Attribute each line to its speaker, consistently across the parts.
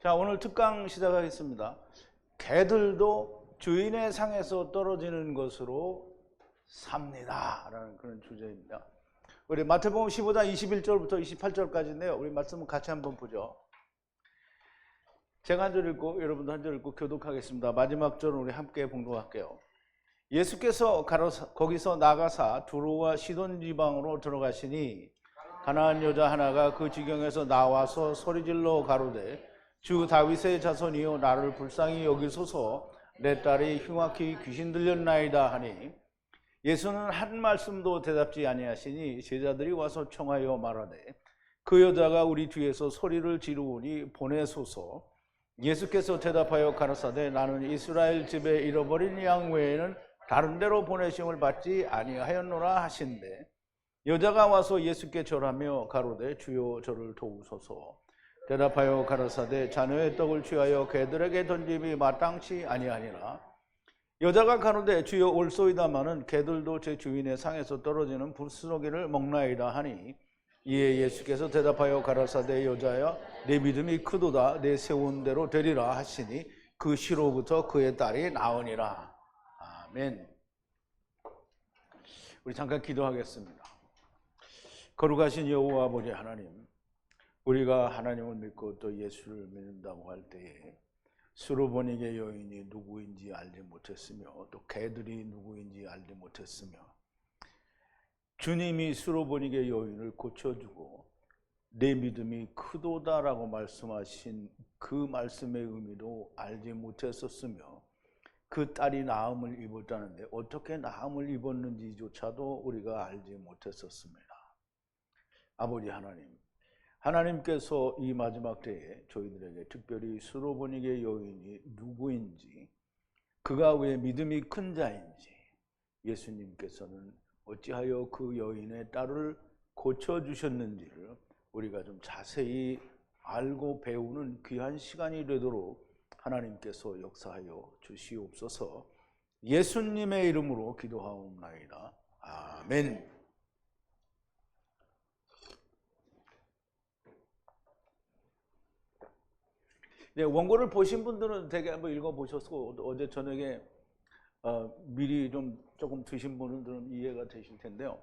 Speaker 1: 자, 오늘 특강 시작하겠습니다. 개들도 주인의 상에서 떨어지는 것으로 삽니다 라는 그런 주제입니다. 우리 마태복음 15장 21절부터 28절까지인데요. 우리 말씀을 같이 한번 보죠. 제가 한 절 읽고 여러분도 한 절 읽고 교독하겠습니다. 마지막 절은 우리 함께 봉독할게요. 예수께서 거기서 나가사 두로와 시돈 지방으로 들어가시니 가나안 여자 하나가 그 지경에서 나와서 소리질러 가로되 주 다윗의 자손이여 나를 불쌍히 여기소서 내 딸이 흉악히 귀신 들렸나이다 하니 예수는 한 말씀도 대답지 아니하시니 제자들이 와서 청하여 말하되 그 여자가 우리 뒤에서 소리를 지르오니 보내소서. 예수께서 대답하여 가라사대 나는 이스라엘 집에 잃어버린 양 외에는 다른 데로 보내심을 받지 아니하였노라 하신대 여자가 와서 예수께 절하며 가로되 주여 저를 도우소서. 대답하여 가라사대 자녀의 떡을 취하여 개들에게 던짐이 마땅치 아니하니라. 여자가 가로되 주여 올소이다마는 개들도 제 주인의 상에서 떨어지는 부스러기를 먹나이다 하니 이에 예수께서 대답하여 가라사대 여자야 내 믿음이 크도다 내 세운 대로 되리라 하시니 그 시로부터 그의 딸이 나으니라. 아멘. 우리 잠깐 기도하겠습니다. 거룩하신 여호와 아버지 하나님, 우리가 하나님을 믿고 또 예수를 믿는다고 할 때에 수로보니게 여인이 누구인지 알지 못했으며 또 개들이 누구인지 알지 못했으며 주님이 수로보니게 여인을 고쳐주고 내 믿음이 크도다라고 말씀하신 그 말씀의 의미도 알지 못했었으며 그 딸이 나음을 입었다는데 어떻게 나음을 입었는지조차도 우리가 알지 못했었습니다. 아버지 하나님, 하나님께서 이 마지막 때에 저희들에게 특별히 수로보니게 여인이 누구인지 그가 왜 믿음이 큰 자인지 예수님께서는 어찌하여 그 여인의 딸을 고쳐주셨는지를 우리가 좀 자세히 알고 배우는 귀한 시간이 되도록 하나님께서 역사하여 주시옵소서. 예수님의 이름으로 기도하옵나이다. 아멘. 네, 원고를 보신 분들은 되게 한번 읽어보셨고 어제 저녁에 미리 조금 드신 분들은 이해가 되실 텐데요.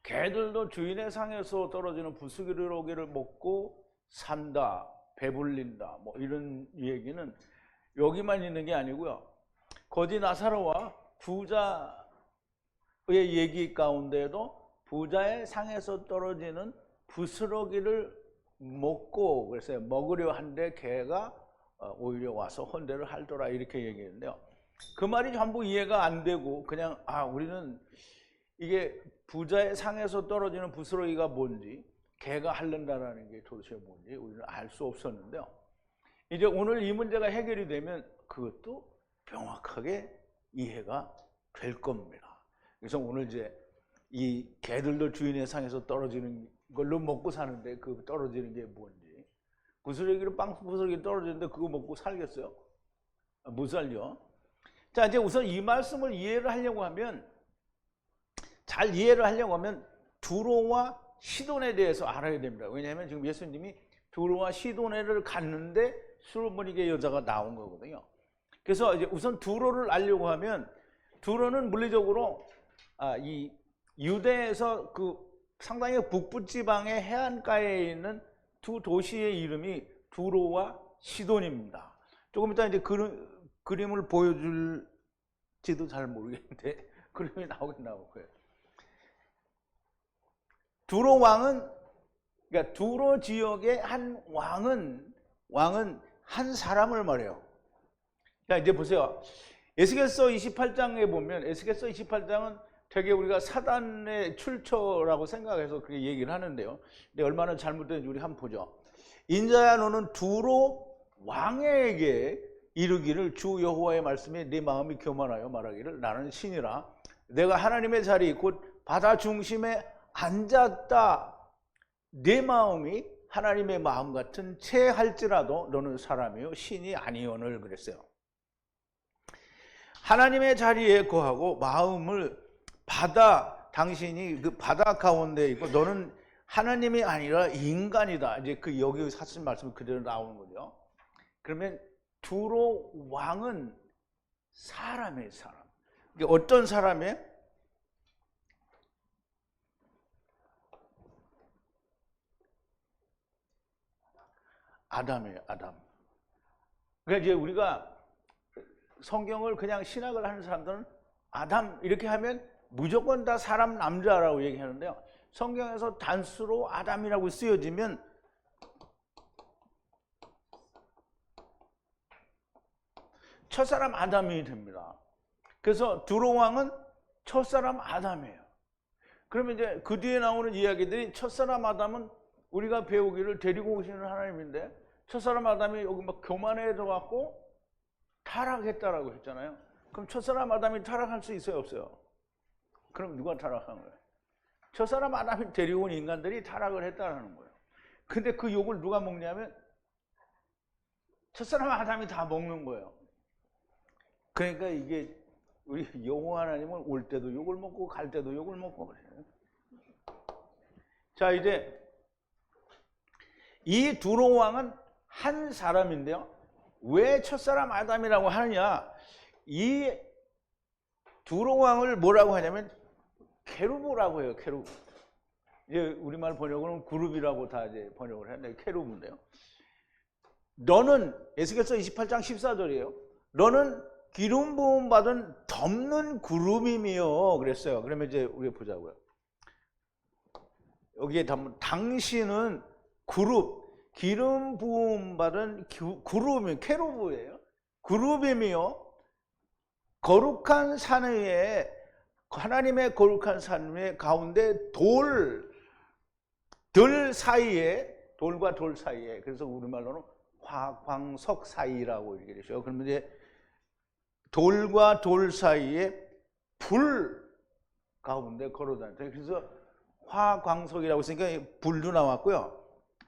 Speaker 1: 개들도 주인의 상에서 떨어지는 부스러기를 먹고 산다, 배불린다, 뭐 이런 얘기는 여기만 있는 게 아니고요. 거지 나사로와 부자의 얘기 가운데도 부자의 상에서 떨어지는 부스러기를 먹고 그래서 먹으려 한데 개가 오히려 와서 헌대를 할더라 이렇게 얘기했는데요. 그 말이 전부 이해가 안 되고 그냥 우리는 이게 부자의 상에서 떨어지는 부스러기가 뭔지 개가 핥는다라는 게 도대체 뭔지 우리는 알 수 없었는데요. 이제 오늘 이 문제가 해결이 되면 그것도 명확하게 이해가 될 겁니다. 그래서 오늘 이제 이 개들도 주인의 상에서 떨어지는 걸로 먹고 사는데 그 떨어지는 게 뭔지 부스러기로 빵 부스러기 떨어지는데 그거 먹고 살겠어요? 못 살죠. 자, 이제 우선 이 말씀을 이해를 하려고 하면 잘 이해를 하려고 하면 두로와 시돈에 대해서 알아야 됩니다. 왜냐하면 지금 예수님이 두로와 시돈에를 갔는데 수로보니게 여자가 나온 거거든요. 그래서 이제 우선 두로를 알려고 하면 두로는 물리적으로 이 유대에서 그 상당히 북부 지방의 해안가에 있는 두 도시의 이름이 두로와 시돈입니다. 조금 이따 이제 그림을 보여줄지도 잘 모르겠는데 그림이 나오긴 나올 거예요. 두로 왕은 그러니까 두로 지역의 한 왕은 한 사람을 말해요. 자, 이제 보세요. 에스겔서 28장에 보면 에스겔서 28장은 되게 우리가 사단의 출처라고 생각해서 그렇게 얘기를 하는데요. 근데 얼마나 잘못된지 우리 한번 보죠. 인자야 너는 두로 왕에게 이르기를 주 여호와의 말씀에 네 마음이 교만하여 말하기를 나는 신이라 내가 하나님의 자리 곧 바다 중심에 앉았다. 네 마음이 하나님의 마음 같은 채 할지라도 너는 사람이요 신이 아니오늘 그랬어요. 하나님의 자리에 거하고 마음을 당신이 그 바다 가운데 있고 너는 하나님이 아니라 인간이다. 이제 그 여기 하신 말씀 그대로 나오는 거죠. 그러면 두로 왕은 사람이에요, 사람. 이게 어떤 사람이에요? 아담이에요, 아담. 그러니까 이제 우리가 성경을 그냥 신학을 하는 사람들은 아담 이렇게 하면 무조건 다 사람 남자라고 얘기하는데요. 성경에서 단수로 아담이라고 쓰여지면 첫사람 아담이 됩니다. 그래서 두로 왕은 첫사람 아담이에요. 그러면 이제 그 뒤에 나오는 이야기들이 첫사람 아담은 우리가 배우기를 데리고 오시는 하나님인데 첫사람 아담이 여기 막 교만해져 갖고 타락했다라고 했잖아요. 그럼 첫사람 아담이 타락할 수 있어요, 없어요? 그럼 누가 타락한 거예요? 첫사람 아담이 데리고 온 인간들이 타락을 했다라는 거예요. 근데 그 욕을 누가 먹냐면 첫사람 아담이 다 먹는 거예요. 그러니까 이게 우리 여호와 하나님은 올 때도 욕을 먹고 갈 때도 욕을 먹고 그래요. 자, 이제 이 두로 왕은 한 사람인데요. 왜 첫사람 아담이라고 하느냐? 이 두로 왕을 뭐라고 하냐면 케루브라고 해요. 케루브. 이제 우리말 번역으로는 그룹이라고 다 이제 번역을 했는데 케루브인데요. 너는 에스겔서 28장 14절이에요. 너는 기름 부음 받은 덮는 구름이며 그랬어요. 그러면 이제 우리 보자고요. 여기에 당신은 그룹, 기름 부음 받은 그룹이 케루브예요. 그룹이며 거룩한 산 위에 하나님의 거룩한 산 위에 가운데 돌 사이에 돌과 돌 사이에 그래서 우리말로는 화광석 사이라고 이렇게 되죠. 그러면 이제 돌과 돌 사이에 불 가운데 걸어다녔어요. 그래서 화광석이라고 했으니까 불도 나왔고요.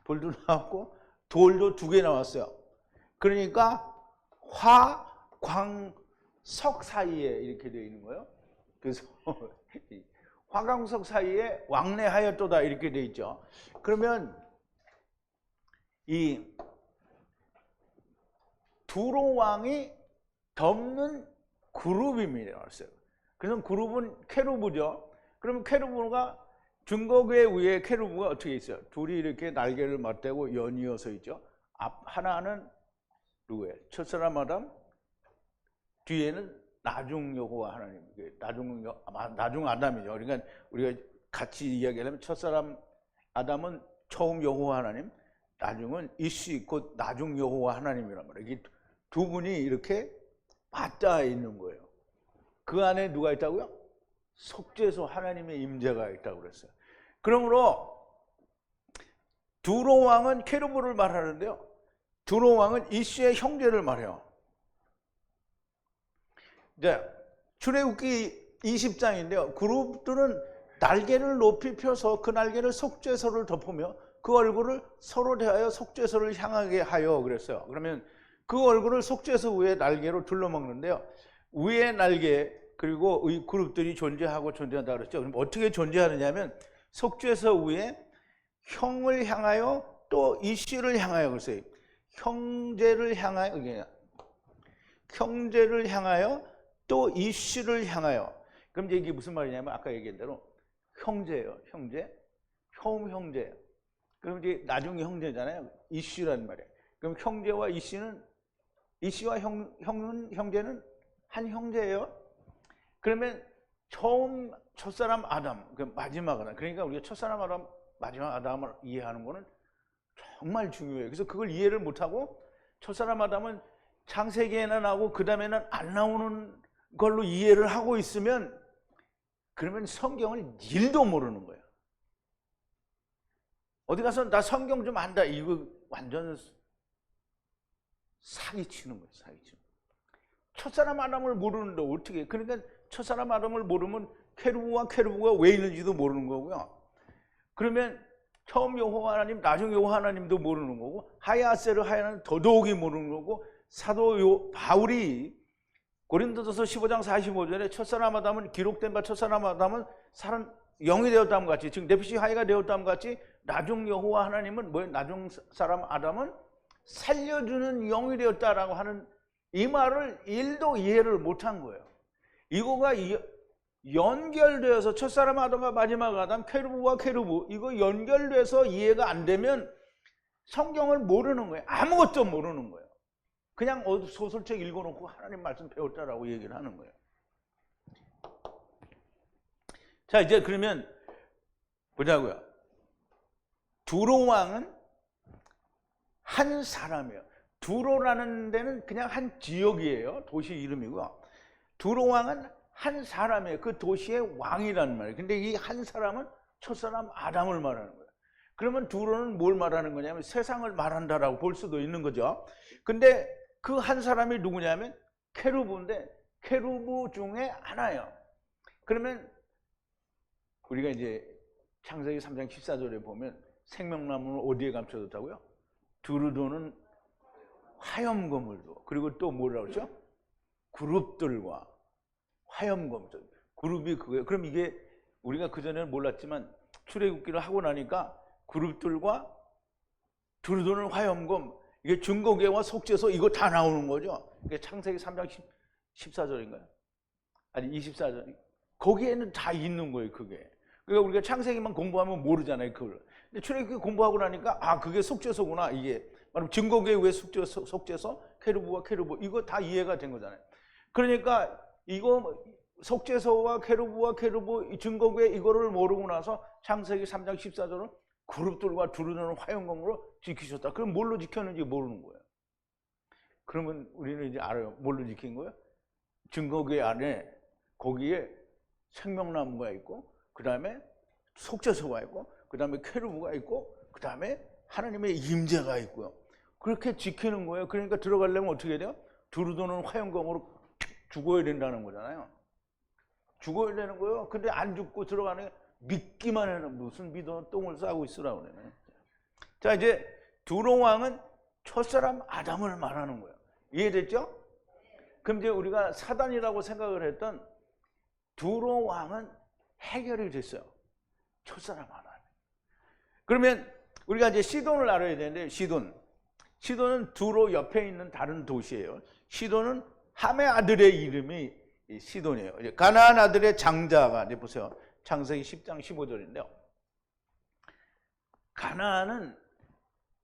Speaker 1: 불도 나왔고 돌도 2개 나왔어요. 그러니까 화광석 사이에 이렇게 되어 있는 거예요. 그래서 화광석 사이에 왕래하였도다 이렇게 되어 있죠. 그러면 이 두로 왕이 덮는 그룹입니다. 그래서 그룹은 케루브죠. 그러면 케루브가 증거궤 위에 케루브가 어떻게 있어요? 둘이 이렇게 날개를 맞대고 연이어서 있죠. 하나는 누구예요? 첫사람 아담, 뒤에는 나중 여호와 하나님. 나중 아담이죠. 그러니까 우리가 같이 이야기하려면 첫사람 아담은 처음 여호와 하나님, 나중은 이시 곧 나중 여호와 하나님이란 말이에요. 이게 두 분이 이렇게 맞닿아 있는 거예요. 그 안에 누가 있다고요? 속죄소 하나님의 임재가 있다고 그랬어요. 그러므로 두로 왕은 케루브를 말하는데요. 두로 왕은 이시의 형제를 말해요. 이제 출애굽기 20장인데요. 그룹들은 날개를 높이 펴서 그 날개를 속죄소를 덮으며 그 얼굴을 서로 대하여 속죄소를 향하게 하여 그랬어요. 그러면 그 얼굴을 속죄소 위에 날개로 둘러먹는데요. 위에 날개 그리고 이 그룹들이 존재하고 존재한다 그랬죠. 그럼 어떻게 존재하느냐면 속죄소 위에 형을 향하여 또 이씨를 향하여 그랬어요. 형제를 향하여 또 이씨를 향하여. 그럼 이게 무슨 말이냐면 아까 얘기한 대로 형제예요. 형제, 처음 형제. 그럼 이제 나중에 형제잖아요. 이씨라는 말이에요. 그럼 형제와 이씨와 형제는 한 형제예요. 그러면 처음 첫사람 아담, 마지막 아담. 그러니까 우리가 첫사람 아담, 마지막 아담을 이해하는 거는 정말 중요해요. 그래서 그걸 이해를 못하고 첫사람 아담은 창세기에나 나오고 그 다음에는 안 나오는 걸로 이해를 하고 있으면 그러면 성경을 일도 모르는 거예요. 어디 가서 나 성경 좀 안다. 이거 완전 사기치는 거예요. 사기치는 거예요. 첫사람 아담을 모르는데 어떻게. 그러니까 첫사람 아담을 모르면 케루브가 왜 있는지도 모르는 거고요. 그러면 처음 여호와 하나님, 나중 여호와 하나님도 모르는 거고 하야세르 하야는 더더욱이 모르는 거고 사도 바울이 고린도전서 15장 45절에 첫사람 아담은 기록된 바 첫사람 아담은 사람 영이 되었다함 같이 즉 네피시 하이가 되었다함 같이 나중 여호와 하나님은 뭐예요? 나중 사람 아담은 살려주는 영이 되었다라고 하는 이 말을 일도 이해를 못한 거예요. 이거가 연결되어서 첫사람 아담과 마지막 아담, 케루브와 케루브, 이거 연결돼서 이해가 안 되면 성경을 모르는 거예요. 아무것도 모르는 거예요. 그냥 소설책 읽어놓고 하나님 말씀 배웠다라고 얘기를 하는 거예요. 자, 이제 그러면 보자고요. 두로 왕은 한 사람이에요. 두로라는 데는 그냥 한 지역이에요. 도시 이름이고요. 두로 왕은 한 사람이에요. 그 도시의 왕이라는 말이에요. 근데 이 한 사람은 첫사람 아담을 말하는 거예요. 그러면 두로는 뭘 말하는 거냐면 세상을 말한다라고 볼 수도 있는 거죠. 근데 그 한 사람이 누구냐면 케루브인데 케루브 중에 하나예요. 그러면 우리가 이제 창세기 3장 14절에 보면 생명나무는 어디에 감춰졌다고요? 두루도는 화염검을 둬. 그리고 또 뭐라고 그러죠? 그룹들과 화염검들. 그룹이 그거예요. 그럼 이게 우리가 그전에는 몰랐지만 출애굽기를 하고 나니까 그룹들과 두루도는 화염검, 이게 증거계와 속죄소 이거 다 나오는 거죠. 이게 창세기 3장 14절인가요? 아니 24절. 거기에는 다 있는 거예요, 그게. 그러니까 우리가 창세기만 공부하면 모르잖아요, 그걸. 근데 출애굽기 공부하고 나니까 아, 그게 속죄소구나. 이게 말하면 증거계 왜 속죄소, 케루브와 케루브 이거 다 이해가 된 거잖아요. 그러니까 이거 속죄소와 케루브와 케루브 증거계 이거를 모르고 나서 창세기 3장 14절은 그룹들과 두루도는 화염검으로 지키셨다. 그럼 뭘로 지켰는지 모르는 거예요. 그러면 우리는 이제 알아요. 뭘로 지킨 거예요? 증거계 안에 거기에 생명나무가 있고 그 다음에 속죄소가 있고 그 다음에 케루브가 있고 그 다음에 하나님의 임재가 있고요. 그렇게 지키는 거예요. 그러니까 들어가려면 어떻게 돼요? 두루도는 화염검으로 죽어야 된다는 거잖아요. 죽어야 되는 거예요. 근데 안 죽고 들어가는 게 믿기만 해는 무슨 믿어 똥을 싸고 있으라고 그러네. 자, 이제 두로 왕은 첫사람 아담을 말하는 거예요. 이해됐죠? 그럼 이제 우리가 사단이라고 생각을 했던 두로 왕은 해결이 됐어요. 첫사람 아담. 그러면 우리가 이제 시돈을 알아야 되는데 시돈은 두로 옆에 있는 다른 도시예요. 시돈은 함의 아들의 이름이 시돈이에요. 가나안 아들의 장자가 이제 보세요. 창세기 10장 15절인데요. 가나안은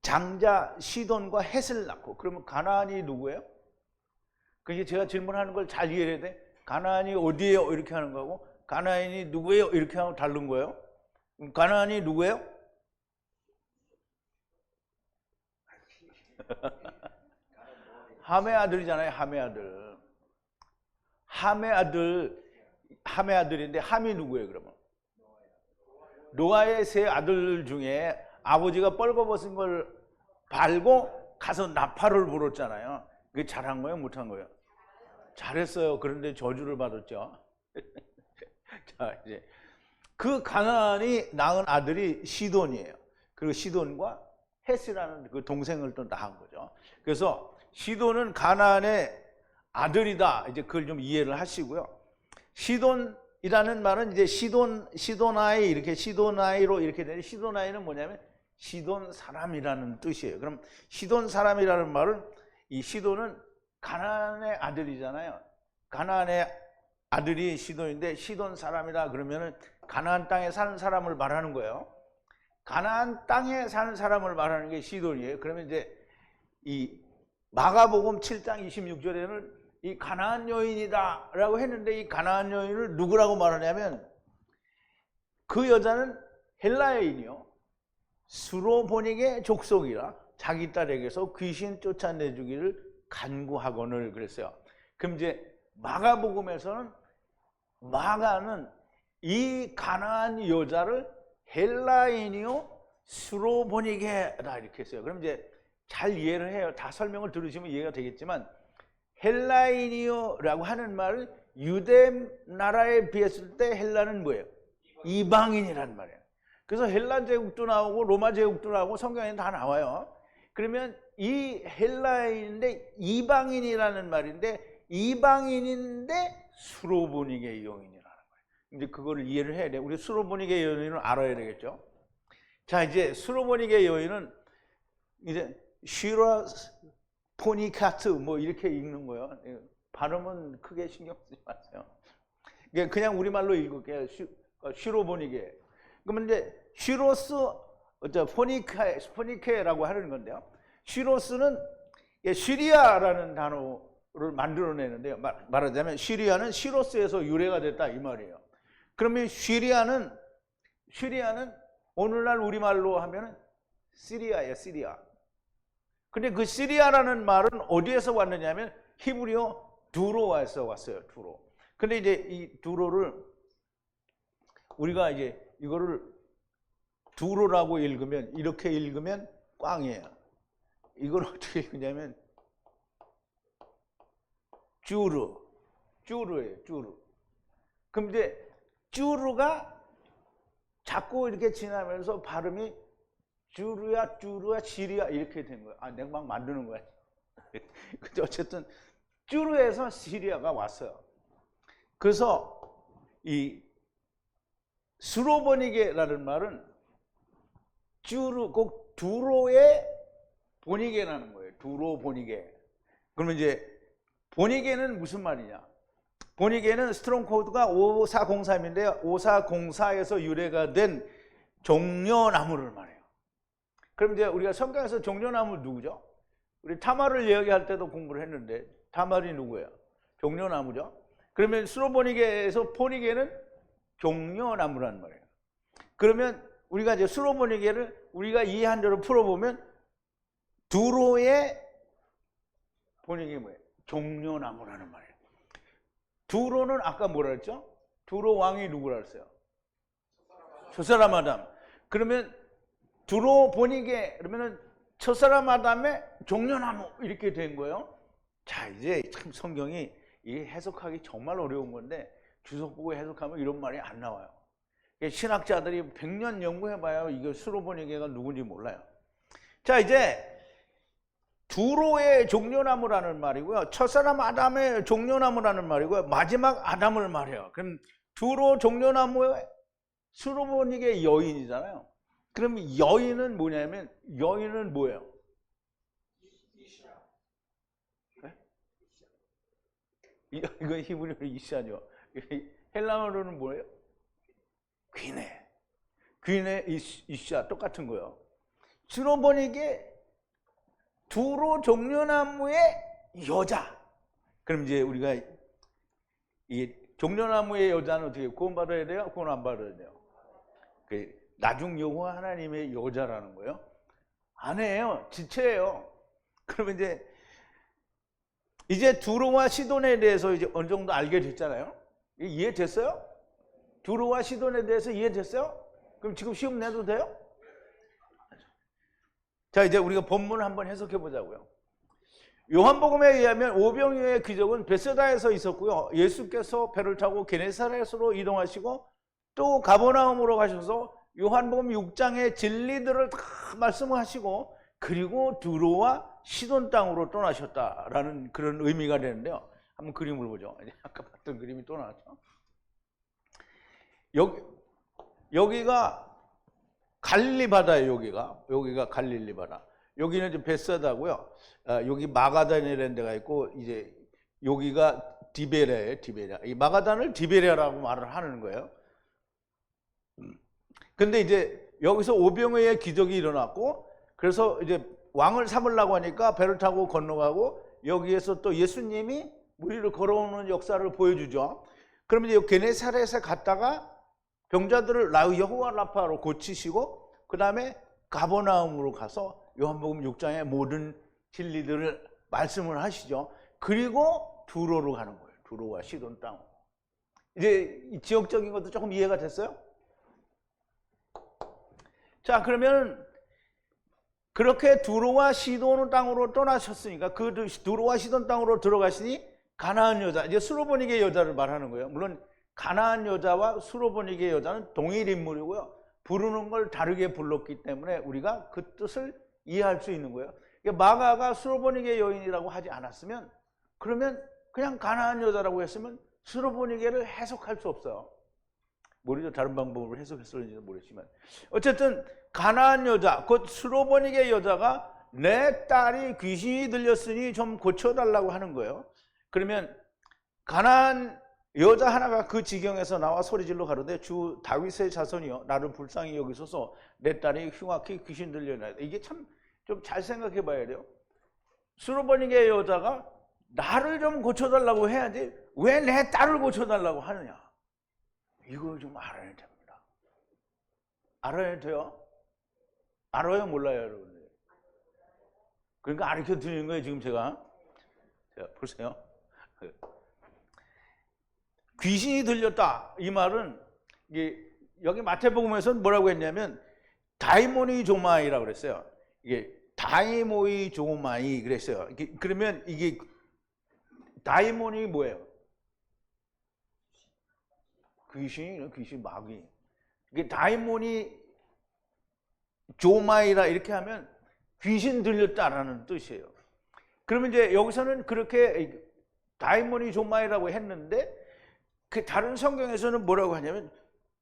Speaker 1: 장자 시돈과 헷을 낳고, 그러면 가나안이 누구예요? 그게 제가 질문하는 걸 잘 이해해야 돼. 가나안이 어디예요? 이렇게 하는 거고, 가나안이 누구예요? 이렇게 하고 다른 거예요. 가나안이 누구예요? 함의 아들이잖아요. 함의 아들. 함의 아들인데 함이 누구예요, 그러면? 노아의 세 아들 중에 아버지가 뻘거벗은 걸 발고 가서 나팔을 불었잖아요. 그게 잘한 거예요, 못한 거예요? 잘했어요. 그런데 저주를 받았죠. 자, 이제 그 가나안이 낳은 아들이 시돈이에요. 그리고 시돈과 헷이라는 그 동생을 또 낳은 거죠. 그래서 시돈은 가나안의 아들이다. 이제 그걸 좀 이해를 하시고요. 시돈이라는 말은 이제 시도나이 이렇게 시도나이로 이렇게 되는, 시도나이는 뭐냐면 시돈 사람이라는 뜻이에요. 그럼 시돈 사람이라는 말은, 이 시돈은 가나안의 아들이잖아요. 가나안의 아들이 시돈인데 시돈 사람이라 그러면은 가나안 땅에 사는 사람을 말하는 거예요. 가나안 땅에 사는 사람을 말하는 게 시돈이에요. 그러면 이제 이 마가복음 7장 26절에는 이 가나안 여인이다 라고 했는데, 이 가나안 여인을 누구라고 말하냐면 그 여자는 헬라 여인이요, 수로보닉의 족속이라 자기 딸에게서 귀신 쫓아내주기를 간구하거늘 그랬어요. 그럼 이제 마가복음에서는 마가는 이 가나안 여자를 헬라인이요 수로보닉에다 이렇게 했어요. 그럼 이제 잘 이해를 해요. 다 설명을 들으시면 이해가 되겠지만, 헬라인이요라고 하는 말은 유대 나라에 비했을 때 헬라는 뭐예요? 이방인이란 말이에요. 그래서 헬라 제국도 나오고 로마 제국도 나오고 성경에는 다 나와요. 그러면 이 헬라인인데 이방인이라는 말인데, 이방인인데 수로보닉의 여인이라는 거예요. 이제 그거를 이해를 해야 돼요. 우리 수로보닉의 여인을 알아야 되겠죠. 자, 이제 수로보니게 여인은 이제 쉬라 포니카트 뭐 이렇게 읽는 거예요. 발음은 크게 신경 쓰지 마세요. 그냥 우리말로 읽을게요. 쉬로보니게. 그러면 이제 쉬로스 포니케라고 하는 건데요. 쉬로스는 시리아라는 단어를 만들어내는데요. 말하자면 시리아는 시로스에서 유래가 됐다 이 말이에요. 그러면 시리아는 오늘날 우리말로 하면은 시리아예요, 시리아. 근데 그 시리아라는 말은 어디에서 왔느냐면 히브리어 두로에서 왔어요, 두로. 근데 이제 이 두로를 우리가 이제 이거를 두로라고 읽으면 이렇게 읽으면 꽝이에요. 이걸 어떻게 읽냐면 쭈르예요, 쭈르. 그럼 이제 쭈르가 자꾸 이렇게 지나면서 발음이 쭈르야 시리아 이렇게 된 거예요. 아, 내가 막 만드는 거야. 근데 어쨌든 쭈르에서 시리아가 왔어요. 그래서 이 수로보니게라는 말은 쭈르 꼭 두로의 보니게라는 거예요. 두로 보니게. 그러면 이제 보니게는 무슨 말이냐? 보니게는 스트롱 코드가 5403인데요. 5404에서 유래가 된 종려나무를 말해요. 그럼 이제 우리가 성경에서 종려나무 누구죠? 우리 타말을 이야기할 때도 공부를 했는데 타말이 누구예요? 종려나무죠. 그러면 수로보니게에서 보니게는 종려나무라는 말이에요. 그러면 우리가 이제 수로보니게를 우리가 이해한 대로 풀어보면 두로의 보니게 뭐예요? 종려나무라는 말이에요. 두로는 아까 뭐라 했죠? 두로 왕이 누구라 했어요? 첫사람 아담. 그러면 두로 보니게 그러면은 첫사람 아담의 종려나무 이렇게 된 거예요. 자, 이제 참 성경이 이 해석하기 정말 어려운 건데 주석 보고 해석하면 이런 말이 안 나와요. 신학자들이 100년 연구해봐야 이게 수로보니게가 누군지 몰라요. 자, 이제 두로의 종려나무라는 말이고요. 첫사람 아담의 종려나무라는 말이고요. 마지막 아담을 말해요. 그럼 두로 종려나무의 수로보니게 여인이잖아요. 그럼 여인은 뭐냐면 여인은 뭐예요? 네? 이건 히브리어로 이시아죠. 헬라어로는 뭐예요? 귀네 이시아 똑같은 거예요. 수로보니게 두로 종려나무의 여자. 그럼 이제 우리가 이 종려나무의 여자는 어떻게 구원받아야 돼요? 구원 안 받아야 돼요? 나중 여호와 하나님의 여자라는 거예요? 아니에요. 지체예요. 그러면 이제 두로와 시돈에 대해서 이제 어느 정도 알게 됐잖아요. 이해됐어요? 두로와 시돈에 대해서 이해됐어요? 그럼 지금 시험 내도 돼요? 자, 이제 우리가 본문을 한번 해석해 보자고요. 요한복음에 의하면 오병이어의 기적은 베세다에서 있었고요. 예수께서 배를 타고 게네사렛으로 이동하시고 또 가버나움으로 가셔서 요한복음 6장의 진리들을 다 말씀하시고 그리고 두로와 시돈 땅으로 떠나셨다라는 그런 의미가 되는데요. 한번 그림을 보죠. 아까 봤던 그림이 또 나왔죠. 여기가 갈릴리 바다예요. 여기가 갈릴리 바다. 여기는 이제 베세다고요. 여기 마가다니라는 데가 있고 이제 여기가 디베레예요. 디베레. 이 마가단을 디베레라고 말을 하는 거예요. 근데 이제 여기서 오병이어의 기적이 일어났고 그래서 이제 왕을 삼으려고 하니까 배를 타고 건너가고 여기에서 또 예수님이 무리를 걸어오는 역사를 보여주죠. 그러면 이제 게네사렛에 갔다가 병자들을 여호와 라파로 고치시고 그 다음에 가버나움으로 가서 요한복음 6장의 모든 진리들을 말씀을 하시죠. 그리고 두로로 가는 거예요. 두로와 시돈 땅. 이제 이 지역적인 것도 조금 이해가 됐어요? 자, 그러면 그렇게 두로와 시돈 땅으로 떠나셨으니까 그 두로와 시돈 땅으로 들어가시니 가나안 여자, 이제 수로보니게 여자를 말하는 거예요. 물론 가나안 여자와 수로보니게 여자는 동일 인물이고요. 부르는 걸 다르게 불렀기 때문에 우리가 그 뜻을 이해할 수 있는 거예요. 마가가 수로보니게 여인이라고 하지 않았으면 그러면 그냥 가나안 여자라고 했으면 수로보니게를 해석할 수 없어요. 모르죠. 다른 방법으로 해석했을지도 모르지만 어쨌든 가나안 여자, 곧 스로보닉의 여자가 내 딸이 귀신이 들렸으니 좀 고쳐달라고 하는 거예요. 그러면 가나안 여자 하나가 그 지경에서 나와 소리질러 가로되 주 다윗의 자손이여 나를 불쌍히 여기소서 내 딸이 흉악히 귀신 들려나이다. 이게 참 좀 잘 생각해 봐야 돼요. 스로보닉의 여자가 나를 좀 고쳐달라고 해야지 왜 내 딸을 고쳐달라고 하느냐. 이걸 좀 알아야 됩니다. 알아야 돼요? 알아요? 몰라요? 여러분들? 그러니까 가르쳐 드리는 거예요 지금 제가. 자, 보세요. 귀신이 들렸다 이 말은 여기 마태복음에서는 뭐라고 했냐면 다이모니 조마이라고 그랬어요. 이게 다이모이 조마이 그랬어요. 그러면 이게 다이모니 뭐예요? 귀신 마귀. 이게 다이모니 조마이라 이렇게 하면 귀신 들렸다라는 뜻이에요. 그러면 이제 여기서는 그렇게 다이모니 조마이라고 했는데 그 다른 성경에서는 뭐라고 하냐면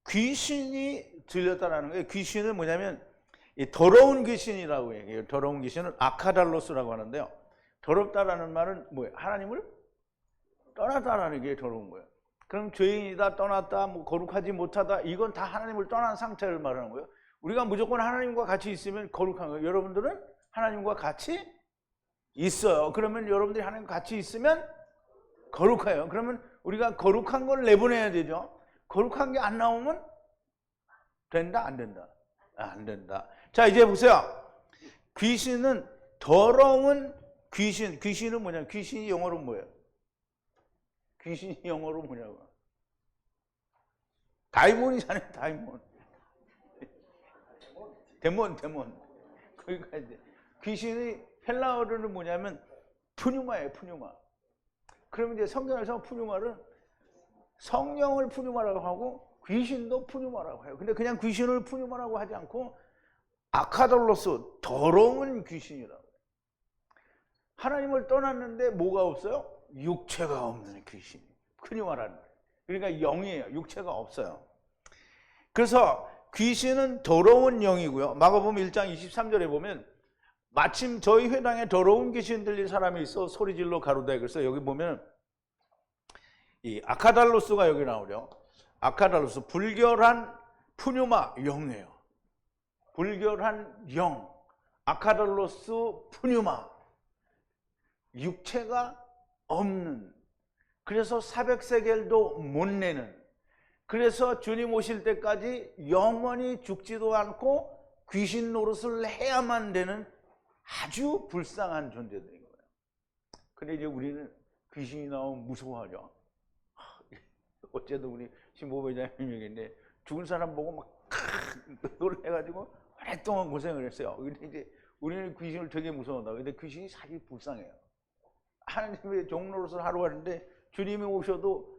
Speaker 1: 귀신이 들렸다라는 거예요. 귀신은 뭐냐면 이 더러운 귀신이라고 얘기해요. 더러운 귀신은 아카달로스라고 하는데요. 더럽다라는 말은 뭐예요? 하나님을 떠났다라는 게 더러운 거예요. 그럼 죄인이다, 떠났다, 뭐 거룩하지 못하다, 이건 다 하나님을 떠난 상태를 말하는 거예요. 우리가 무조건 하나님과 같이 있으면 거룩한 거예요. 여러분들은 하나님과 같이 있어요. 그러면 여러분들이 하나님과 같이 있으면 거룩해요. 그러면 우리가 거룩한 걸 내보내야 되죠. 거룩한 게 안 나오면 된다, 안 된다? 안 된다. 자, 이제 보세요. 귀신은 더러운 귀신. 귀신은 뭐냐? 귀신이 영어로 뭐예요? 귀신이 영어로 뭐냐고? 다이몬이잖아요, 다이몬. 데몬. 그러니까 이제 귀신이 헬라어로는 뭐냐면 푸뉴마예요, 푸뉴마. 그러면 이제 성경에서 푸뉴마를 성령을 푸뉴마라고 하고 귀신도 푸뉴마라고 해요. 근데 그냥 귀신을 푸뉴마라고 하지 않고 아카돌로스, 더러운 귀신이라고 해요. 하나님을 떠났는데 뭐가 없어요? 육체가 없는 귀신. 푸뉴마라는 거예요. 그러니까 영이에요. 육체가 없어요. 그래서 귀신은 더러운 영이고요. 마가복음 1장 23절에 보면 마침 저희 회당에 더러운 귀신 들린 사람이 있어 소리질러 가로되. 그래서 여기 보면 이 아카달로스가 여기 나오죠. 아카달로스, 불결한 푸뉴마 영이에요. 불결한 영, 아카달로스 푸뉴마, 육체가 없는. 그래서 사백세겔도 못 내는. 그래서 주님 오실 때까지 영원히 죽지도 않고 귀신 노릇을 해야만 되는 아주 불쌍한 존재들인 거예요. 근데 이제 우리는 귀신이 나오면 무서워하죠. 어제도 우리 신보배장님이 얘기했는데 죽은 사람 보고 막 놀래가지고 오랫동안 고생을 했어요. 근데 이제 우리는 귀신을 되게 무서워한다. 근데 귀신이 사실 불쌍해요. 하나님의 종로로서 하루 하는데 주님이 오셔도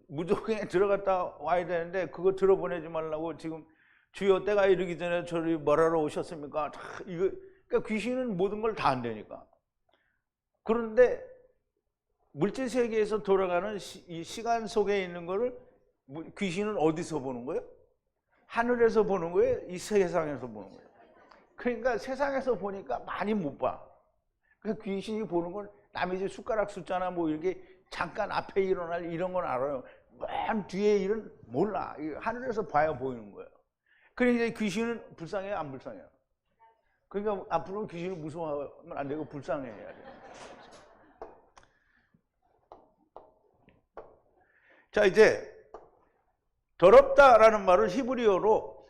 Speaker 1: 무조건에 들어갔다 와야 되는데 그거 들어보내지 말라고 지금 주여 때가 이르기 전에 저를 뭐라러 오셨습니까? 이거 그러니까 귀신은 모든 걸 다 한다니까. 그런데 물질 세계에서 돌아가는 이 시간 속에 있는 거를 귀신은 어디서 보는 거예요? 하늘에서 보는 거예요? 이 세상에서 보는 거예요? 그러니까 세상에서 보니까 많이 못 봐. 그래서 귀신이 보는 건 남의 집 숟가락 숫자나 뭐 이렇게 잠깐 앞에 일어날 이런 건 알아요. 맨 뒤에 일은 몰라. 하늘에서 봐야 보이는 거예요. 그러니까 귀신은 불쌍해요? 안 불쌍해요? 그러니까 앞으로 귀신을 무서워하면 안 되고 불쌍해야 돼요. 자, 이제 더럽다라는 말을 히브리어로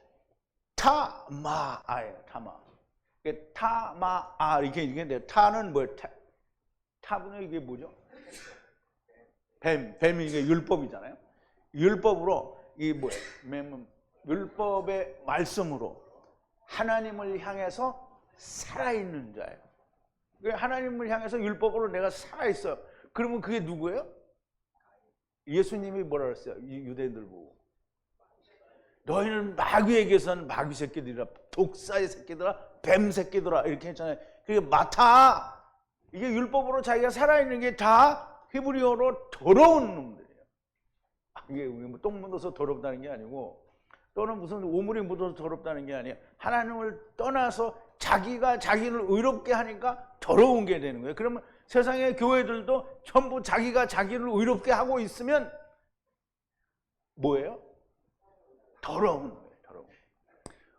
Speaker 1: 타마아예요. 타마. 타마아 이렇게 얘기했는데 타는 뭐예요? 타분은 이게 뭐죠? 뱀이 이게 율법이잖아요. 율법으로 이 뭐예요? 율법의 말씀으로 하나님을 향해서 살아있는 자예요. 하나님을 향해서 율법으로 내가 살아있어요. 그러면 그게 누구예요? 예수님이 뭐라 그랬어요? 유대인들 보고 너희는 마귀에게서는 마귀 새끼들이라, 독사의 새끼들아, 뱀 새끼들아 이렇게 했잖아요. 그게 마타, 이게 율법으로 자기가 살아있는 게 다 히브리어로 더러운 놈들이에요. 이게 뭐 똥 묻어서 더럽다는 게 아니고 또는 무슨 오물이 묻어서 더럽다는 게 아니에요. 하나님을 떠나서 자기가 자기를 의롭게 하니까 더러운 게 되는 거예요. 그러면 세상의 교회들도 전부 자기가 자기를 의롭게 하고 있으면 뭐예요? 더러운 거예요. 더러운.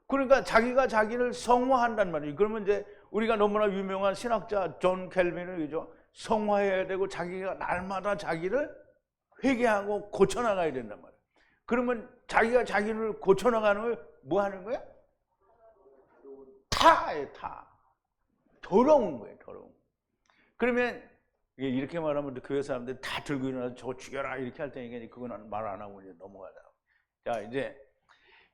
Speaker 1: 그러니까 자기가 자기를 성화한단 말이에요. 그러면 이제 우리가 너무나 유명한 신학자 존 켈빈은 그죠? 성화해야 되고 자기가 날마다 자기를 회개하고 고쳐나가야 된단 말이에요. 그러면 자기가 자기를 고쳐나가는 걸 뭐 하는 거야? 타예요, 타. 더러운 거예요, 더러운. 그러면 이렇게 말하면 교회 사람들이 다 들고 일어나서 저거 죽여라 이렇게 할 테니까 그건 말 안 하고 이제 넘어가자. 자, 이제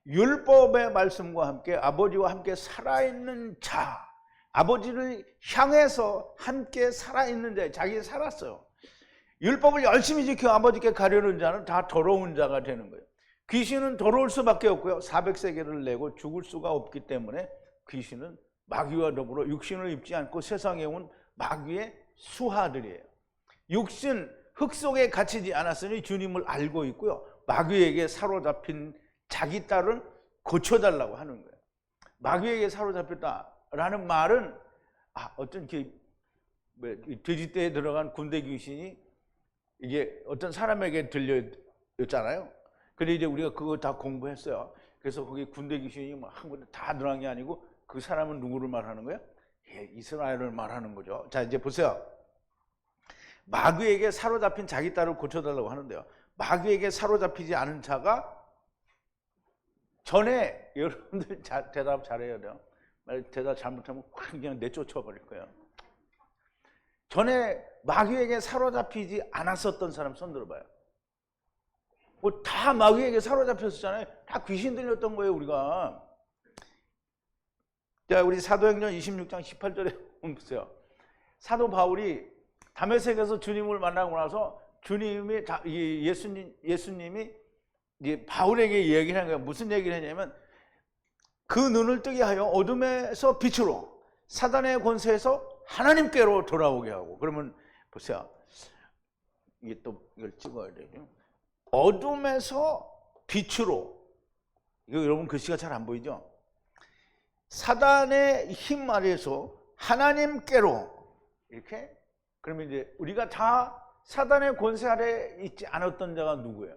Speaker 1: 율법의 말씀과 함께 아버지와 함께 살아있는 자, 아버지를 향해서 함께 살아있는 자, 자기 살았어요. 율법을 열심히 지켜 아버지께 가려는 자는 다 더러운 자가 되는 거예요. 귀신은 더러울 수밖에 없고요. 400세계를 내고 죽을 수가 없기 때문에 귀신은 마귀와 더불어 육신을 입지 않고 세상에 온 마귀의 수하들이에요. 육신 흙 속에 갇히지 않았으니 주님을 알고 있고요. 마귀에게 사로잡힌 자기 딸을 고쳐달라고 하는 거예요. 마귀에게 사로잡혔다라는 말은 어떤 돼지떼에 들어간 군대 귀신이 이게 어떤 사람에게 들렸잖아요. 근데 이제 우리가 그거 다 공부했어요. 그래서 거기 군대 귀신이 한 군데 다 들어간 게 아니고 그 사람은 누구를 말하는 거예요? 이스라엘을 말하는 거죠. 자, 이제 보세요. 마귀에게 사로잡힌 자기 딸을 고쳐달라고 하는데요. 마귀에게 사로잡히지 않은 자가 전에 여러분들 대답 잘해야 돼요. 대답 잘못하면 확 그냥 내쫓아 버릴 거예요. 전에 마귀에게 사로잡히지 않았었던 사람 손 들어봐요. 뭐 다 마귀에게 사로잡혔었잖아요. 다 귀신 들렸던 거예요, 우리가. 자, 우리 사도행전 26장 18절에 보세요. 사도 바울이 다메섹에서 주님을 만나고 나서 주님이 예수님이 이제 바울에게 얘기를 한 거예요. 무슨 얘기를 했냐면 그 눈을 뜨게 하여 어둠에서 빛으로 사단의 권세에서 하나님께로 돌아오게 하고. 그러면 보세요. 이게 또 이걸 찍어야 되죠. 어둠에서 빛으로. 이거 여러분 글씨가 잘 안 보이죠? 사단의 힘 아래에서 하나님께로 이렇게. 그러면 이제 우리가 다 사단의 권세 아래 있지 않았던 자가 누구예요?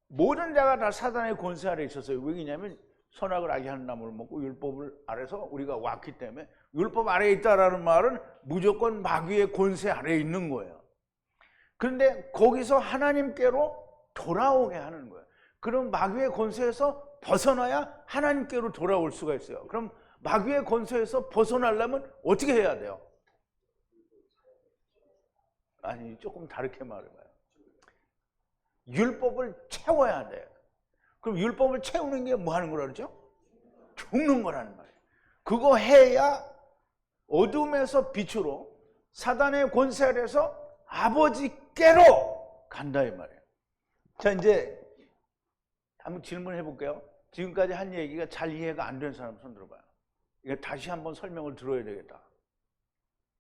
Speaker 1: 모든 자가 다 사단의 권세 아래 있었어요. 왜냐하면 선악을 알게 하는 나무를 먹고 율법을 아래서 우리가 왔기 때문에. 율법 아래에 있다라는 말은 무조건 마귀의 권세 아래에 있는 거예요. 그런데 거기서 하나님께로 돌아오게 하는 거예요. 그럼 마귀의 권세에서 벗어나야 하나님께로 돌아올 수가 있어요. 그럼 마귀의 권세에서 벗어나려면 어떻게 해야 돼요? 아니, 조금 다르게 말해봐요. 율법을 채워야 돼요. 그럼 율법을 채우는 게 뭐 하는 거라 그러죠? 죽는 거라는 말이에요. 그거 해야 어둠에서 빛으로 사단의 권세 아래에서 아버지께로 간다 이 말이에요. 자, 이제 한번 질문해 볼게요. 지금까지 한 얘기가 잘 이해가 안 된 사람 손 들어봐요. 이거 다시 한번 설명을 들어야 되겠다.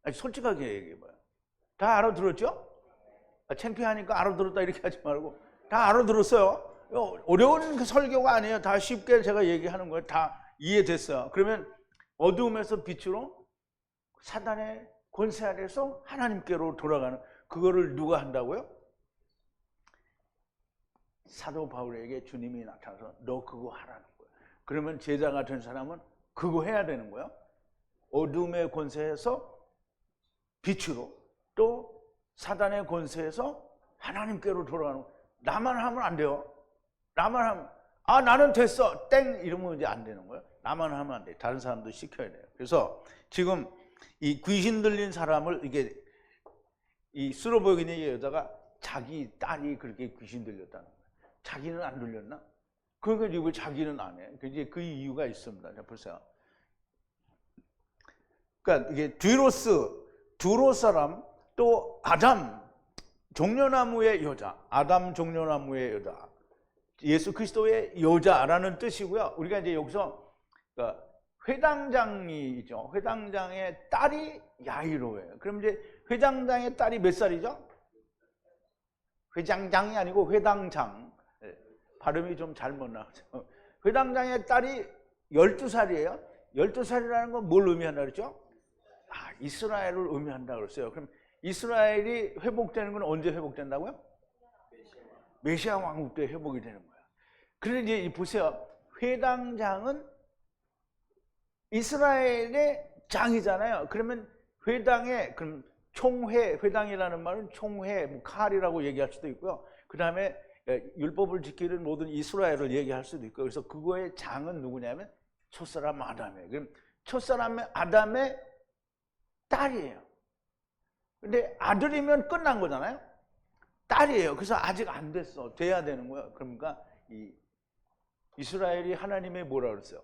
Speaker 1: 아니, 솔직하게 얘기해봐요. 다 알아들었죠? 창피하니까 알아들었다 이렇게 하지 말고 다 알아들었어요. 어려운 그 설교가 아니에요. 다 쉽게 제가 얘기하는 거예요. 다 이해됐어요. 그러면 어두움에서 빛으로 사단의 권세 아래에서 하나님께로 돌아가는 그거를 누가 한다고요? 사도 바울에게 주님이 나타나서 너 그거 하라는 거예요. 그러면 제자가 된 사람은 그거 해야 되는 거예요. 어둠의 권세에서 빛으로 또 사단의 권세에서 하나님께로 돌아가는 거예요. 나만 하면 안 돼요. 나만 하면 나는 됐어 땡 이러면 이제 안 되는 거예요. 나만 하면 안 돼. 다른 사람도 시켜야 돼요. 그래서 지금 이 귀신 들린 사람을 이게 이 스로보기니의 여자가 자기 딸이 그렇게 귀신 들렸다는 거예요. 자기는 안 들렸나? 그러니까 왜 자기는 안 해? 이제 그 이유가 있습니다. 자, 보세요. 그러니까 이게 두로 사람 또 아담 종려나무의 여자, 아담 종려나무의 여자, 예수 그리스도의 여자라는 뜻이고요. 우리가 이제 여기서 그러니까 회당장이 있죠. 회당장의 딸이 야이로예요. 그럼 이제 회당장의 딸이 몇 살이죠? 회장장이 아니고 회당장. 발음이 좀 잘못 나왔죠. 회당장의 딸이 12살이에요. 12살이라는 건 뭘 의미한다 그랬죠? 이스라엘을 의미한다 그랬어요. 그럼 이스라엘이 회복되는 건 언제 회복된다고요? 메시아 왕국 때 회복이 되는 거예요. 그런데 이제 보세요. 회당장은 이스라엘의 장이잖아요. 그러면 회당에, 그럼 총회, 회당이라는 말은 총회, 뭐 칼이라고 얘기할 수도 있고요. 그 다음에 율법을 지키는 모든 이스라엘을 얘기할 수도 있고, 그래서 그거의 장은 누구냐면 첫사람 아담이에요. 그럼 첫사람 아담의 딸이에요. 근데 아들이면 끝난 거잖아요. 딸이에요. 그래서 아직 안 됐어. 돼야 되는 거예요. 그러니까 이스라엘이 하나님의 뭐라 그랬어요?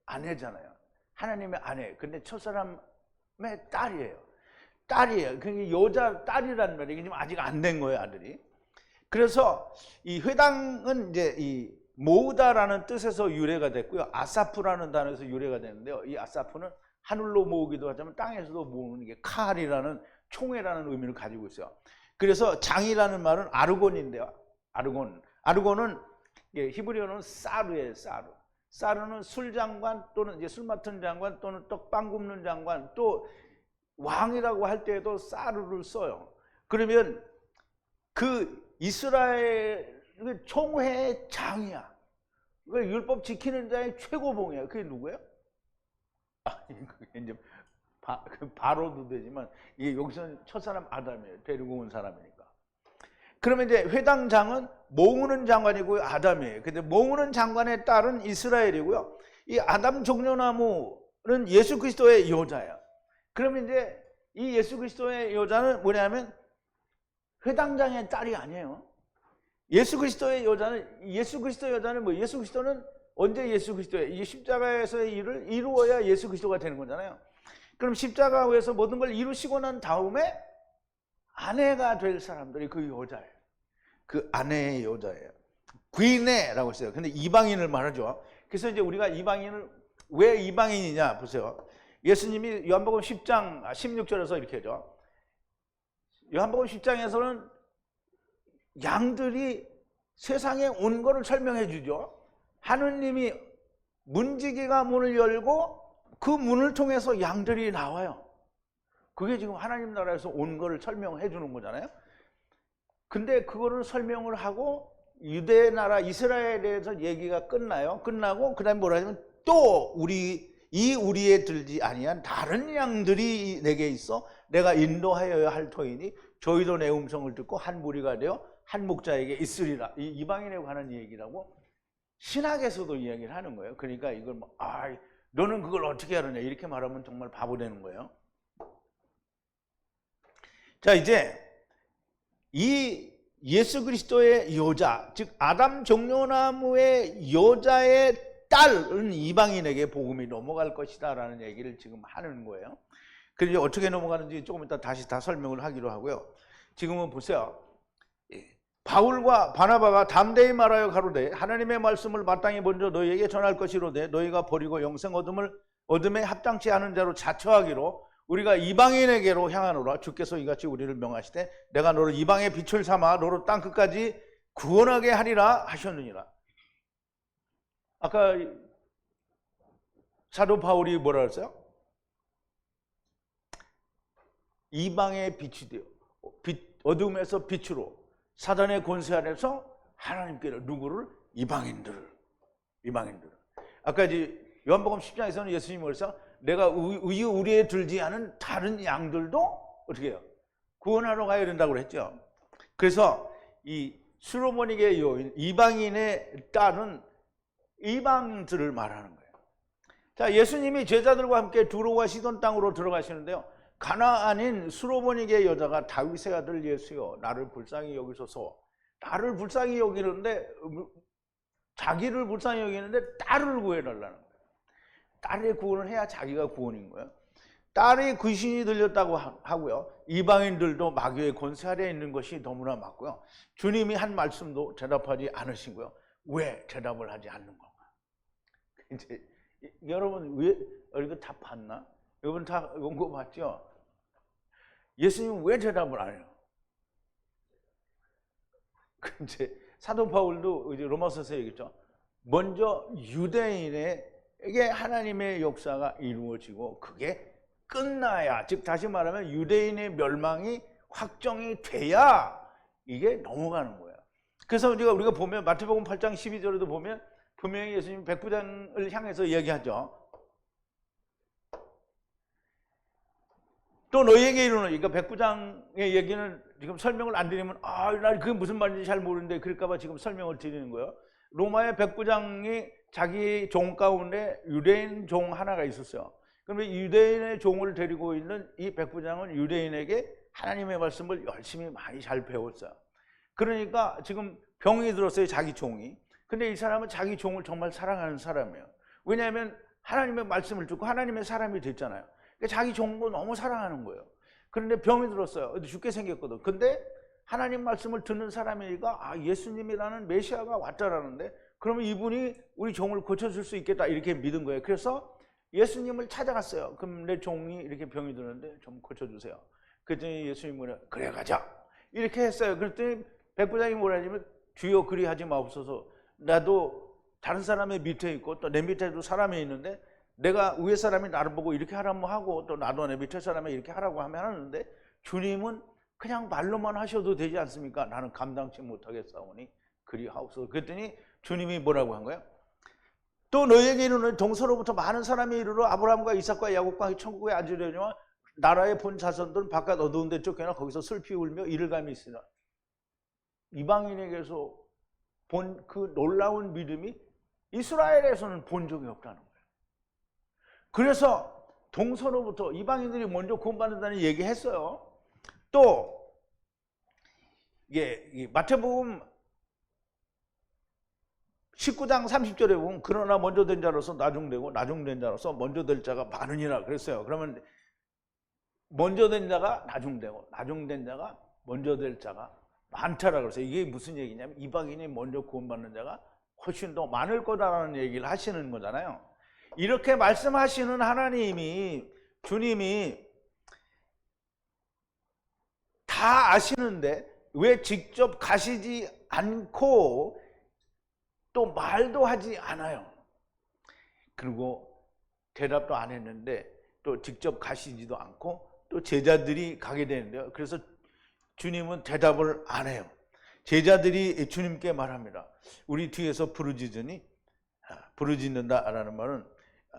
Speaker 1: 아내잖아요. 하나님의 아내. 근데 첫사람의 딸이에요. 딸이에요. 그게 여자 딸이란 말이에요. 지금 아직 안 된 거예요, 아들이. 그래서 이 회당은 이제 이 모으다라는 뜻에서 유래가 됐고요. 아사프라는 단어에서 유래가 되는데요. 이 아사프는 하늘로 모으기도 하지만 땅에서도 모으는 게 칼이라는 총회라는 의미를 가지고 있어요. 그래서 장이라는 말은 아르곤인데요. 아르곤은 히브리어는 사르예요, 사르. 사르는 술장관 또는 이제 술 맡은 장관 또는 떡빵 굽는 장관, 또 왕이라고 할 때에도 사르를 써요. 그러면 그 이스라엘 총회의 장이야. 율법 지키는 자의 최고봉이야. 그게 누구예요? 이제 바로도 되지만 이게 여기서는 첫사람 아담이에요. 데리고 온 사람이니까. 그러면 이제 회당장은 모으는 장관이고요, 아담이에요. 근데 모으는 장관의 딸은 이스라엘이고요. 이 아담 종려나무는 예수 그리스도의 여자예요. 그러면 이제 이 예수 그리스도의 여자는 뭐냐면 회당장의 딸이 아니에요. 예수 그리스도의 여자는 뭐 예수 그리스도는 언제 예수 그리스도의 이 십자가에서의 일을 이루어야 예수 그리스도가 되는 거잖아요. 그럼 십자가에서 모든 걸 이루시고 난 다음에 아내가 될 사람들이 그 여자예요. 그 아내의 여자예요. 귀네라고 했어요. 근데 이방인을 말하죠. 그래서 이제 우리가 이방인을 왜 이방인이냐 보세요. 예수님이 요한복음 10장 16절에서 이렇게 하죠. 요한복음 10장에서는 양들이 세상에 온 거를 설명해 주죠. 하느님이 문지기가 문을 열고 그 문을 통해서 양들이 나와요. 그게 지금 하나님 나라에서 온 거를 설명해 주는 거잖아요. 근데 그거를 설명을 하고 유대 나라 이스라엘에 대해서 얘기가 끝나요. 끝나고 그 다음에 뭐라 하냐면 또 우리에 들지 아니한 다른 양들이 내게 있어 내가 인도하여야 할 터이니 저희도 내 음성을 듣고 한 무리가 되어 한 목자에게 있으리라. 이 이방인에 관한 얘기라고 신학에서도 이야기를 하는 거예요. 그러니까 이걸 너는 그걸 어떻게 하느냐 이렇게 말하면 정말 바보 되는 거예요. 자, 이제 이 예수 그리스도의 여자, 즉 아담 종려나무의 여자의 딸은 이방인에게 복음이 넘어갈 것이다 라는 얘기를 지금 하는 거예요. 그래서 어떻게 넘어가는지 조금 이따 다시 다 설명을 하기로 하고요. 지금은 보세요. 바울과 바나바가 담대히 말하여 가로되 하나님의 말씀을 마땅히 먼저 너희에게 전할 것이로되 너희가 버리고 영생 얻음에 합당치 않은 자로 자처하기로 우리가 이방인에게로 향하노라. 주께서 이같이 우리를 명하시되 내가 너를 이방의 빛을 삼아 너로 땅 끝까지 구원하게 하리라 하셨느니라. 아까 사도 바울이 뭐라 그랬어요? 이방의 빛이 되어 어둠에서 빛으로 사단의 권세 아래서 하나님께로 누구를? 이방인들을. 아까 이제 요한복음 10장에서는 예수님이 그래서 내가 우리에 들지 않은 다른 양들도 어떻게 해요? 구원하러 가야 된다고 그랬죠. 그래서 이 수로모닉의 여인, 이방인의 딸은 이방인들을 말하는 거예요. 자, 예수님이 제자들과 함께 두로와 시돈 땅으로 들어가시는데요. 가나안인 수로모닉의 여자가 다윗의 아들 예수여 나를 불쌍히 여기소서. 나를 불쌍히 여기는데 자기를 불쌍히 여기는데 딸을 구해달라는 거예요. 딸의 구원을 해야 자기가 구원인 거예요. 딸의 귀신이 들렸다고 하고요. 이방인들도 마귀의 권세 아래에 있는 것이 너무나 맞고요. 주님이 한 말씀도 대답하지 않으시고요. 왜 대답을 하지 않는 건가? 이제 여러분 이거 다 봤나? 여러분 다 원고 봤죠? 예수님은 왜 대답을 안 해요? 이제 사도 바울도 이제 로마서에서 얘기했죠. 먼저 유대인에게 하나님의 역사가 이루어지고 그게 끝나야, 즉 다시 말하면 유대인의 멸망이 확정이 돼야 이게 넘어가는 거예요. 그래서 우리가 보면 마태복음 8장 12절에도 보면 분명히 예수님 백부장을 향해서 얘기하죠. 또 너희에게 이르노니, 그러니까 백부장의 얘기는 지금 설명을 안 드리면 나 그게 무슨 말인지 잘 모르는데 그럴까봐 지금 설명을 드리는 거예요. 로마의 백부장이 자기 종 가운데 유대인 종 하나가 있었어요. 그러면 유대인의 종을 데리고 있는 이 백부장은 유대인에게 하나님의 말씀을 열심히 많이 잘 배웠어요. 그러니까 지금 병이 들었어요, 자기 종이. 근데 이 사람은 자기 종을 정말 사랑하는 사람이에요. 왜냐하면 하나님의 말씀을 듣고 하나님의 사람이 됐잖아요. 그러니까 자기 종도 너무 사랑하는 거예요. 그런데 병이 들었어요. 죽게 생겼거든. 근데 하나님 말씀을 듣는 사람이니까 예수님이라는 메시아가 왔다라는데 그러면 이분이 우리 종을 고쳐줄 수 있겠다 이렇게 믿은 거예요. 그래서 예수님을 찾아갔어요. 그럼 내 종이 이렇게 병이 드는데 좀 고쳐주세요. 그랬더니 예수님은 그래 가자 이렇게 했어요. 그랬더니 백부장이 뭐라 하냐면 주여 그리하지 마옵소서. 나도 다른 사람의 밑에 있고 또 내 밑에도 사람이 있는데 내가 위에 사람이 나를 보고 이렇게 하라고 하고 또 나도 내 밑에 사람이 이렇게 하라고 하면 하는데 주님은 그냥 말로만 하셔도 되지 않습니까? 나는 감당치 못하겠사오니 그리하옵소서. 그랬더니 주님이 뭐라고 한 거예요? 또 너희에게 이르노니 동서로부터 많은 사람이 이르러 아브라함과 이삭과 야곱과 천국에 앉으려니와 나라의 본 자손들은 바깥 어두운 데 쫓겨나 거기서 슬피 울며 이를 감이 있으나. 이방인에게서 본 그 놀라운 믿음이 이스라엘에서는 본 적이 없다는 거예요. 그래서 동서로부터 이방인들이 먼저 구원받는다는 얘기했어요. 또 이게 마태복음 19장 30절에 보면 그러나 먼저 된 자로서 나중되고 나중된 자로서 먼저 될 자가 많으니라 그랬어요. 그러면 먼저 된 자가 나중되고 나중된 자가 먼저 될 자가 많다라 그랬어요. 이게 무슨 얘기냐면 이방인이 먼저 구원받는 자가 훨씬 더 많을 거다라는 얘기를 하시는 거잖아요. 이렇게 말씀하시는 하나님이, 주님이 다 아시는데 왜 직접 가시지 않고 또 말도 하지 않아요. 그리고 대답도 안 했는데 또 직접 가시지도 않고 또 제자들이 가게 되는데요. 그래서 주님은 대답을 안 해요. 제자들이 주님께 말합니다. 우리 뒤에서 부르짖으니, 부르짖는다라는 말은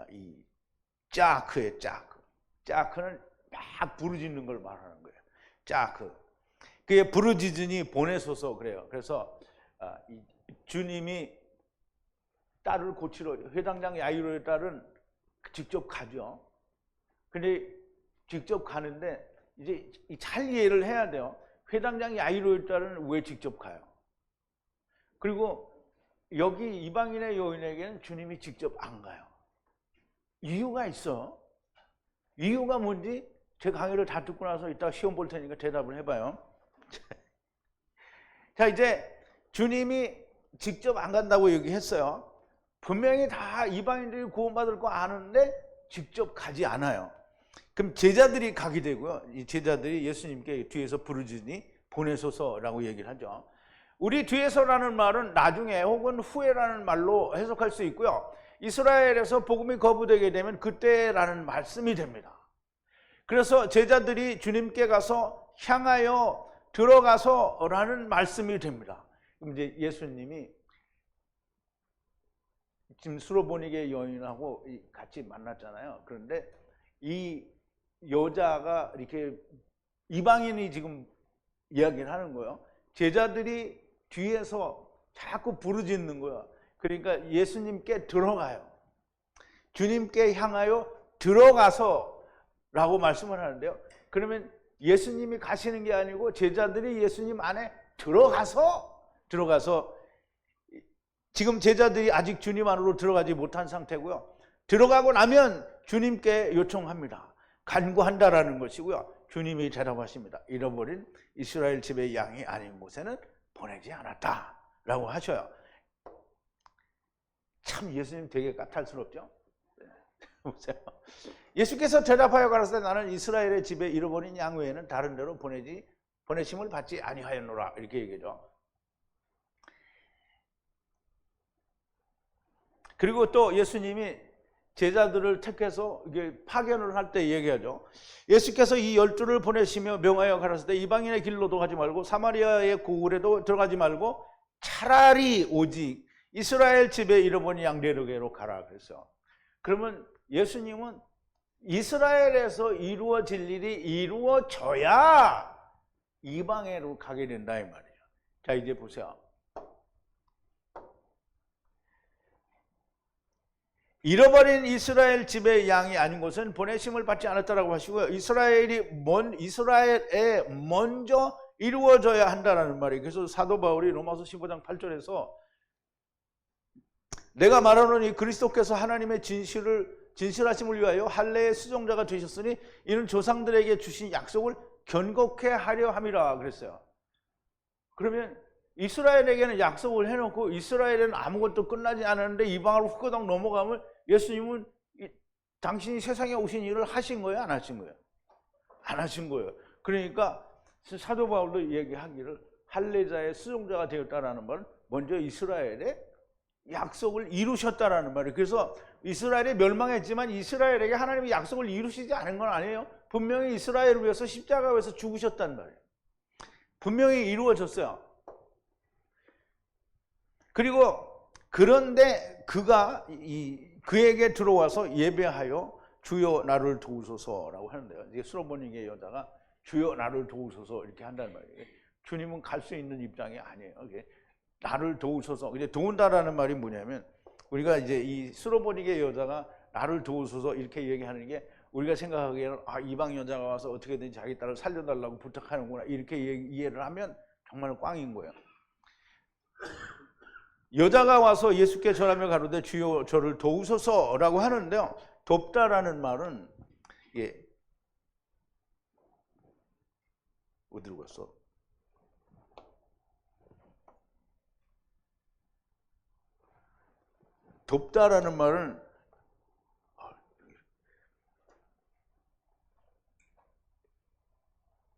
Speaker 1: 이 짜크예요. 짜크는 막 부르짖는 걸 말하는 거예요. 짜크. 그게 부르짖으니 보내소서 그래요. 그래서 주님이 딸을 고치러, 회당장 야이로의 딸은 직접 가죠. 근데 직접 가는데 이제 잘 이해를 해야 돼요. 회당장 야이로의 딸은 왜 직접 가요? 그리고 여기 이방인의 여인에게는 주님이 직접 안 가요. 이유가 있어. 이유가 뭔지 제 강의를 다 듣고 나서 이따 시험 볼 테니까 대답을 해봐요. 자, 이제 주님이 직접 안 간다고 얘기했어요. 분명히 다 이방인들이 구원받을 거 아는데 직접 가지 않아요. 그럼 제자들이 가게 되고요. 이 제자들이 예수님께 뒤에서 부르짖으니 보내소서라고 얘기를 하죠. 우리 뒤에서라는 말은 나중에 혹은 후에라는 말로 해석할 수 있고요. 이스라엘에서 복음이 거부되게 되면 그때라는 말씀이 됩니다. 그래서 제자들이 주님께 가서 향하여 들어가서라는 말씀이 됩니다. 그럼 이제 예수님이 지금 수로보니게 여인하고 같이 만났잖아요. 그런데 이 여자가 이렇게 이방인이 지금 이야기를 하는 거예요. 제자들이 뒤에서 자꾸 부르짖는 거야. 그러니까 예수님께 들어가요. 주님께 향하여 들어가서 라고 말씀을 하는데요. 그러면 예수님이 가시는 게 아니고 제자들이 예수님 안에 들어가서 지금 제자들이 아직 주님 안으로 들어가지 못한 상태고요. 들어가고 나면 주님께 요청합니다. 간구한다라는 것이고요. 주님이 대답하십니다. 잃어버린 이스라엘 집의 양이 아닌 곳에는 보내지 않았다 라고 하셔요. 참 예수님 되게 까탈스럽죠? 보세요. 예수께서 대답하여 가라사대 나는 이스라엘의 집에 잃어버린 양 외에는 다른 데로 보내심을 받지 아니하였노라 이렇게 얘기죠. 그리고 또 예수님이 제자들을 택해서 이게 파견을 할 때 얘기하죠. 예수께서 이 12를 보내시며 명하여 가라사대 이방인의 길로도 가지 말고 사마리아의 고을에도 들어가지 말고 차라리 오직 이스라엘 집에 잃어버린 양대로게로 가라 그랬어요. 그러면 예수님은 이스라엘에서 이루어질 일이 이루어져야 이방에로 가게 된다 이 말이에요. 자, 이제 보세요. 잃어버린 이스라엘 집의 양이 아닌 것은 보내심을 받지 않았다라고 하시고요. 이스라엘에 먼저 이루어져야 한다라는 말이에요. 그래서 사도 바울이 로마서 15장 8절에서 내가 말하노니 이 그리스도께서 하나님의 진실하심을 위하여 할례의 수종자가 되셨으니 이는 조상들에게 주신 약속을 견고케 하려 함이라 그랬어요. 그러면 이스라엘에게는 약속을 해놓고 이스라엘에는 아무것도 끝나지 않았는데 이방으로 후끄덩 넘어가면 예수님은 당신이 세상에 오신 일을 하신 거예요? 안 하신 거예요? 안 하신 거예요. 그러니까 사도 바울도 얘기하기를 할례자의 수종자가 되었다라는 말은 먼저 이스라엘의 약속을 이루셨다라는 말이에요. 그래서 이스라엘이 멸망했지만 이스라엘에게 하나님이 약속을 이루시지 않은 건 아니에요. 분명히 이스라엘을 위해서 십자가에서 죽으셨단 말이에요. 분명히 이루어졌어요. 그리고 그런데 그가 그에게 들어와서 예배하여 주여 나를 도우소서라고 하는데요. 이게 수로보니게 여자가 주여 나를 도우소서 이렇게 한다는 말이에요. 주님은 갈 수 있는 입장이 아니에요. 나를 도우소서. 이제 도운다라는 말이 뭐냐면 우리가 이제 이 수로보니게 여자가 나를 도우소서 이렇게 얘기하는 게 우리가 생각하기에는 이방 여자가 와서 어떻게든 자기 딸을 살려달라고 부탁하는구나 이렇게 이해를 하면 정말 꽝인 거예요. 여자가 와서 예수께 절하며 가로되 주여 저를 도우소서라고 하는데요. 돕다라는 말은 어디로 갔어? 돕다라는 말은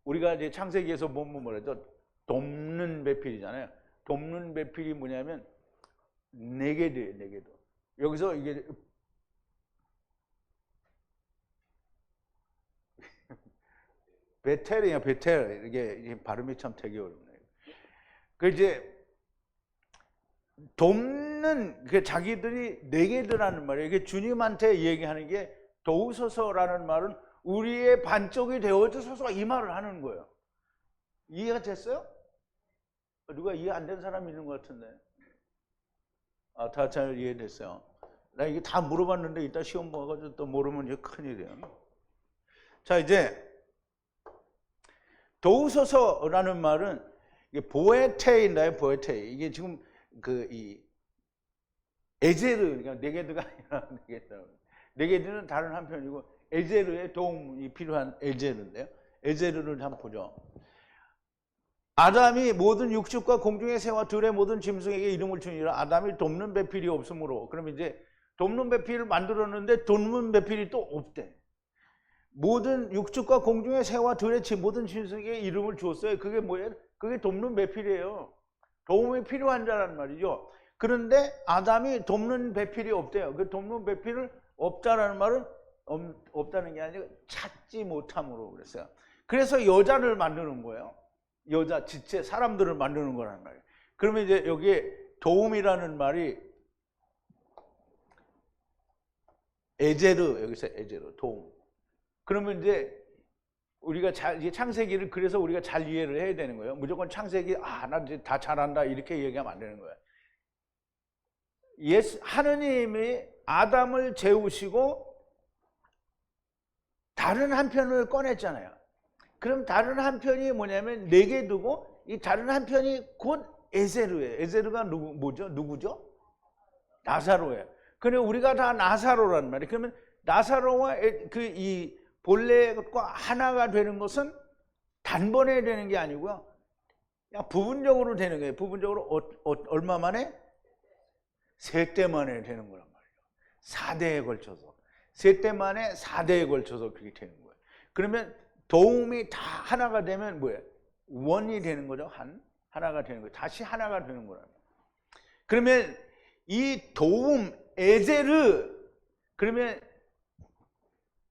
Speaker 1: 우리가 이제 창세기에서 보면 뭐라죠? 돕는 배필이잖아요. 돕는 배필이 뭐냐면 네게드예요, 네게드. 여기서 이게 베텔이야, 베텔. 이게 발음이 참 되게 어렵네요. 그 이제 돕는 그 자기들이 네게드라는 말이에요. 이게 주님한테 얘기하는 게 도우소서라는 말은 우리의 반쪽이 되어주소서 이 말을 하는 거예요. 이해가 됐어요? 누가 이해 안 된 사람 있는 것 같은데. 다 잘 이해됐어요. 나 이게 다 물어봤는데 이따 시험 봐가지고 또 모르면 이제 큰일이에요. 자, 이제 도우소서라는 말은 이게 보에테인가요? 보에테. 이게 지금 이 에제르, 그러니까 네게드가 아니라 네게드는 다른 한편이고 에제르의 도움이 필요한 에제르인데요. 에제르를 한번 보죠. 아담이 모든 육축과 공중의 새와 들의 모든 짐승에게 이름을 주니라. 아담이 돕는 배필이 없으므로. 그럼 이제 돕는 배필을 만들었는데 돕는 배필이 또 없대. 모든 육축과 공중의 새와 들의 모든 짐승에게 이름을 주었어요. 그게 뭐예요? 그게 돕는 배필이에요. 도움이 필요한 자라는 말이죠. 그런데 아담이 돕는 배필이 없대요. 그 돕는 배필을 없다라는 말은 없다는 게 아니라 찾지 못함으로 그랬어요. 그래서 여자를 만드는 거예요. 여자, 지체, 사람들을 만드는 거란 말이에요. 그러면 이제 여기에 도움이라는 말이 에제르, 여기서 에제르, 도움. 그러면 이제 우리가 이제 창세기를 그래서 우리가 잘 이해를 해야 되는 거예요. 무조건 창세기, 나 이제 다 잘한다 이렇게 얘기하면 안 되는 거예요. 하느님이 아담을 재우시고 다른 한편을 꺼냈잖아요. 그럼 다른 한편이 뭐냐면 네게 두고 이 다른 한편이 곧 에제르예요. 에제르가 누구죠? 나사로예요. 근데 우리가 다 나사로란 말이에요. 그러면 나사로와 이 본래가 하나가 되는 것은 단번에 되는 게 아니고요. 그냥 부분적으로 되는 거예요. 부분적으로 얼마 만에? 세대 만에 되는 거란 말이에요. 4대에 걸쳐서. 세대 만에 4대에 걸쳐서 그렇게 되는 거예요. 그러면 도움이 다 하나가 되면 뭐예요? 원이 되는 거죠. 하나가 되는 거예요. 다시 하나가 되는 거라면. 그러면 이 도움, 에제르, 그러면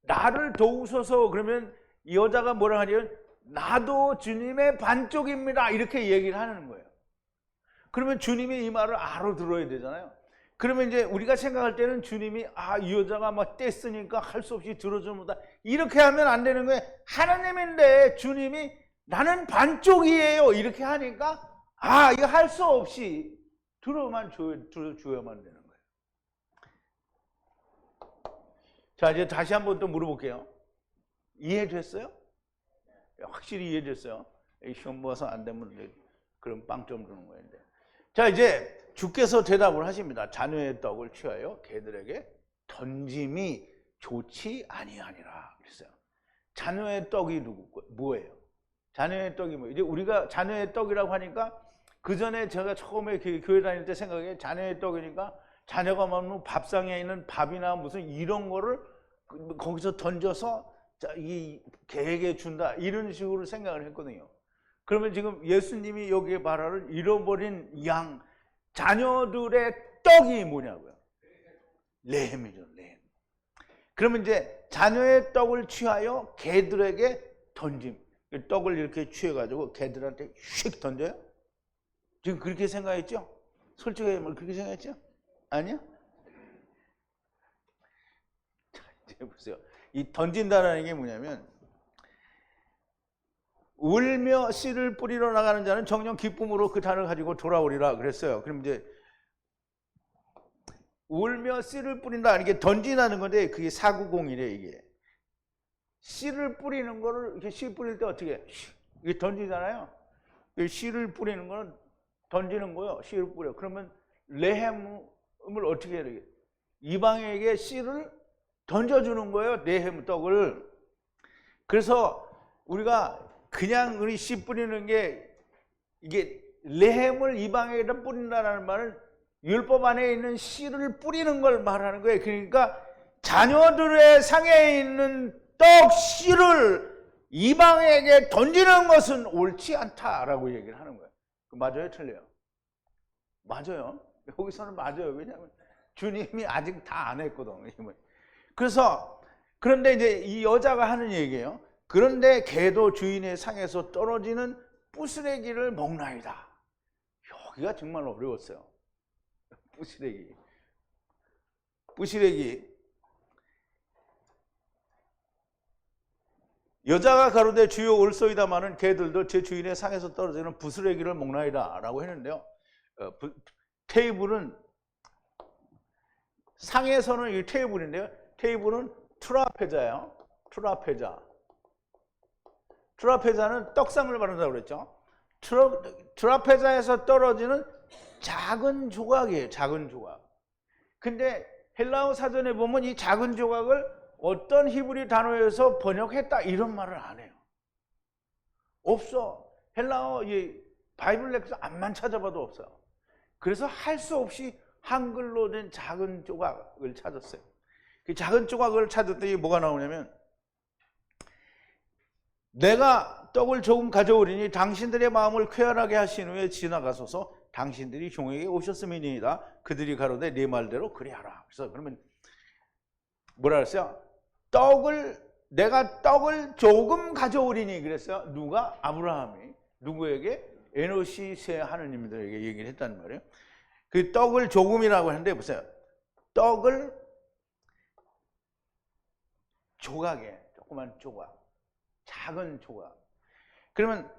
Speaker 1: 나를 도우소서. 그러면 이 여자가 뭐라 하냐면 나도 주님의 반쪽입니다, 이렇게 얘기를 하는 거예요. 그러면 주님이 이 말을 알아들어야 되잖아요. 그러면 이제 우리가 생각할 때는 주님이 이 여자가 막 떼쓰니까 할 수 없이 들어줍니다, 이렇게 하면 안 되는 거예요. 하나님인데 주님이 나는 반쪽이에요 이렇게 하니까 이거 할 수 없이 들어줘야만 되는 거예요. 자, 이제 다시 한번 또 물어볼게요. 이해됐어요? 확실히 이해됐어요? 시험 봐서 안 되면 그럼 빵점 주는 거예요. 자, 이제 주께서 대답을 하십니다. 자녀의 떡을 취하여 개들에게 던짐이 좋지 아니하니라 그랬어요. 자녀의 떡이 뭐예요? 자녀의 떡이 뭐예요? 이제 우리가 자녀의 떡이라고 하니까 그 전에 제가 처음에 교회 다닐 때 생각해, 자녀의 떡이니까 자녀가 먹는 밥상에 있는 밥이나 무슨 이런 거를 거기서 던져서 이 개에게 준다, 이런 식으로 생각을 했거든요. 그러면 지금 예수님이 여기에 말하는 잃어버린 양, 자녀들의 떡이 뭐냐고요? 레헴이죠, 레헴. 그러면 이제 자녀의 떡을 취하여 개들에게 던짐. 떡을 이렇게 취해가지고 개들한테 휙 던져요? 지금 그렇게 생각했죠? 솔직하게 그렇게 생각했죠? 아니야? 자, 이제 보세요. 이 던진다라는 게 뭐냐면, 울며 씨를 뿌리러 나가는 자는 정녕 기쁨으로 그 단을 가지고 돌아오리라 그랬어요. 그럼 이제 울며 씨를 뿌린다, 이게 던진다는 건데 그게 사구공이래. 이게 씨를 뿌리는 거를 이렇게 씨 뿌릴 때 어떻게 해? 이게 던지잖아요. 씨를 뿌리는 거는 던지는 거예요. 씨를 뿌려. 그러면 레헴을 어떻게 해야 되겠어요? 이방에게 씨를 던져주는 거예요, 레헴 떡을. 그래서 우리가 그냥 우리 씨 뿌리는 게, 이게 레헴을 이방에다 뿌린다는 말은 율법 안에 있는 씨를 뿌리는 걸 말하는 거예요. 그러니까 자녀들의 상에 있는 떡 씨를 이방에게 던지는 것은 옳지 않다라고 얘기를 하는 거예요. 맞아요, 틀려요? 맞아요. 여기서는 맞아요. 왜냐하면 주님이 아직 다 안 했거든요. 그래서 그런데 이제 이 여자가 하는 얘기예요. 그런데 개도 주인의 상에서 떨어지는 부스레기를 먹나이다. 여기가 정말 어려웠어요. 부스레기. 여자가 가로되 주여 올소이다마는 개들도 제 주인의 상에서 떨어지는 부스레기를 먹나이다 라고 했는데요. 테이블은, 상에서는 이 테이블인데요. 테이블은 트라페자예요. 트라페자는 떡상을 말한다고 그랬죠. 트라페자에서 떨어지는 작은 조각이에요. 작은 조각. 근데 헬라어 사전에 보면 이 작은 조각을 어떤 히브리 단어에서 번역했다 이런 말을 안 해요. 없어. 헬라어 바이블 렉서 안만 찾아봐도 없어요. 그래서 할 수 없이 한글로 된 작은 조각을 찾았어요. 그 작은 조각을 찾았더니 뭐가 나오냐면, 내가 떡을 조금 가져오리니 당신들의 마음을 쾌활하게 하신 후에 지나가소서. 당신들이 종에게 오셨음이니이다. 그들이 가로되 네 말대로 그리하라. 그래서 그러면 뭐라 그랬어요? 내가 떡을 조금 가져오리니 그랬어요. 누가? 아브라함이. 누구에게? 에노시 세 하느님들에게 얘기를 했단 말이에요. 그 떡을 조금이라고 하는데 보세요. 떡을 조각에, 조그만 조각, 작은 조각. 그러면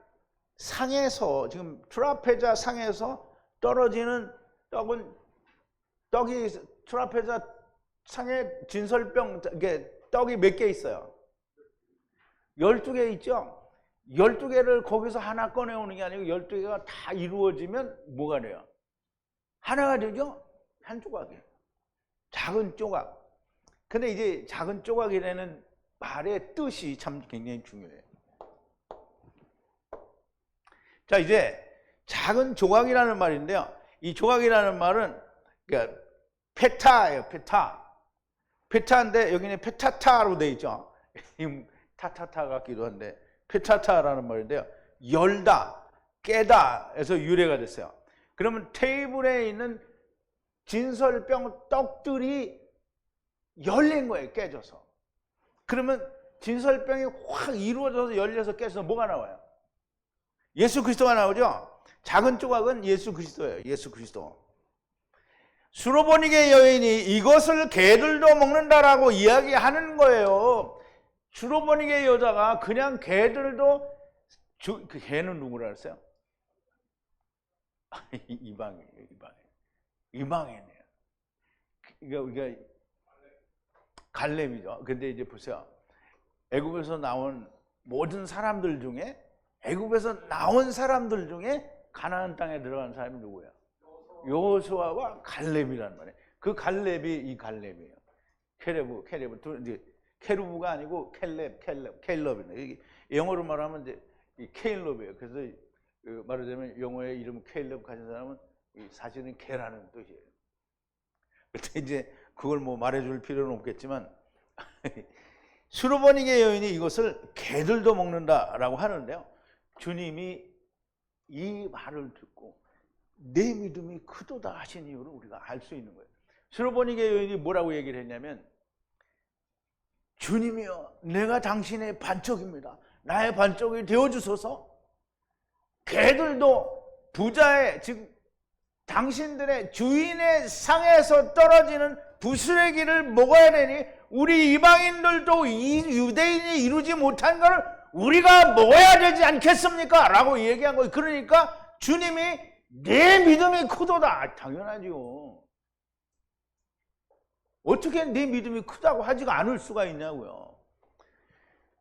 Speaker 1: 상에서, 지금 트라페자 상에서 떨어지는 떡이 트라페자 상에 진설병, 이게 떡이 몇 개 있어요? 12개 있죠? 12개를 거기서 하나 꺼내오는 게 아니고 12개가 다 이루어지면 뭐가 돼요? 하나가 되죠? 한 조각이에요. 작은 조각. 근데 이제 작은 조각이라는 말의 뜻이 참 굉장히 중요해요. 자, 이제 작은 조각이라는 말인데요. 이 조각이라는 말은 그러니까 페타예요, 페타. 페타인데 여기는 페타타로 되어 있죠. 타타타 같기도 한데 페타타라는 말인데요. 열다, 깨다에서 유래가 됐어요. 그러면 테이블에 있는 진설병 떡들이 열린 거예요, 깨져서. 그러면 진설병이 확 이루어져서 열려서 깨져서 뭐가 나와요? 예수 그리스도가 나오죠? 작은 조각은 예수 그리스도예요. 예수 그리스도. 수로보니게 여인이 이것을 개들도 먹는다라고 이야기하는 거예요. 수로보니게 여자가 그냥 개들도 그 개는 누구라 했어요? 이방인이에요. 이방인이에요. 이게 갈렙이죠. 근데 이제 보세요. 애굽에서 나온 모든 사람들 중에 가나안 땅에 들어간 사람이 누구예요? 여호수아와 갈렙이란 말이에요. 그 갈렙이 이 갈렙이에요. 케레브 이제 케루브가 아니고 켈럽이네. 영어로 말하면 이제 이 케일럽이에요. 그래서 말하자면 영어의 이름 케일럽 가진 사람은 사실은 개라는 뜻이에요. 그때 이제 그걸 뭐 말해줄 필요는 없겠지만 수로보니게 여인이 이것을 개들도 먹는다라고 하는데요. 주님이 이 말을 듣고 내 믿음이 크도다 하신 이유를 우리가 알 수 있는 거예요. 수로보니게 여인이 뭐라고 얘기를 했냐면, 주님이여, 내가 당신의 반쪽입니다. 나의 반쪽이 되어주소서. 개들도 부자의, 즉 당신들의 주인의 상에서 떨어지는 부스레기를 먹어야 되니 우리 이방인들도 이 유대인이 이루지 못한 걸 우리가 먹어야 되지 않겠습니까? 라고 얘기한 거예요. 그러니까 주님이 내 믿음이 크도다. 당연하죠. 어떻게 내 믿음이 크다고 하지가 않을 수가 있냐고요.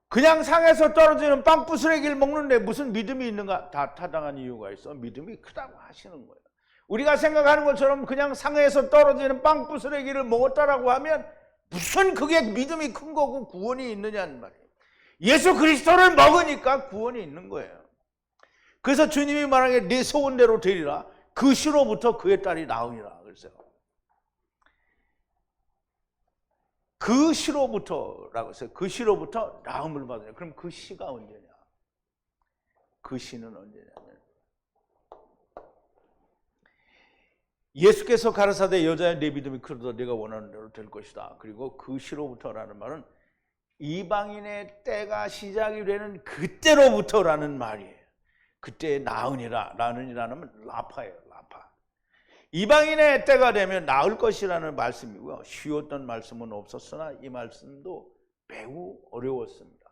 Speaker 1: 그냥 상에서 떨어지는 빵 부스레기를 먹는데 무슨 믿음이 있는가? 다 타당한 이유가 있어. 믿음이 크다고 하시는 거예요. 우리가 생각하는 것처럼 그냥 상에서 떨어지는 빵 부스레기를 먹었다라고 하면 무슨 그게 믿음이 큰 거고 구원이 있느냐는 말이에요. 예수 그리스도를 먹으니까 구원이 있는 거예요. 그래서 주님이 말하기에 네 소원대로 되리라. 그 시로부터 그의 딸이 나으리라 그랬어요. 그 시로부터라고 했어요. 그 시로부터 나음을 받으냐. 그럼 그 시가 언제냐? 그 시는 언제냐면 예수께서 가라사대 여자의 내 믿음이 크도다. 네가 원하는 대로 될 것이다. 그리고 그 시로부터라는 말은 이방인의 때가 시작이 되는 그때로부터라는 말이에요. 그때 나으니라. 나으니라는 라파예요. 라파. 이방인의 때가 되면 나을 것이라는 말씀이고요. 쉬웠던 말씀은 없었으나 이 말씀도 매우 어려웠습니다.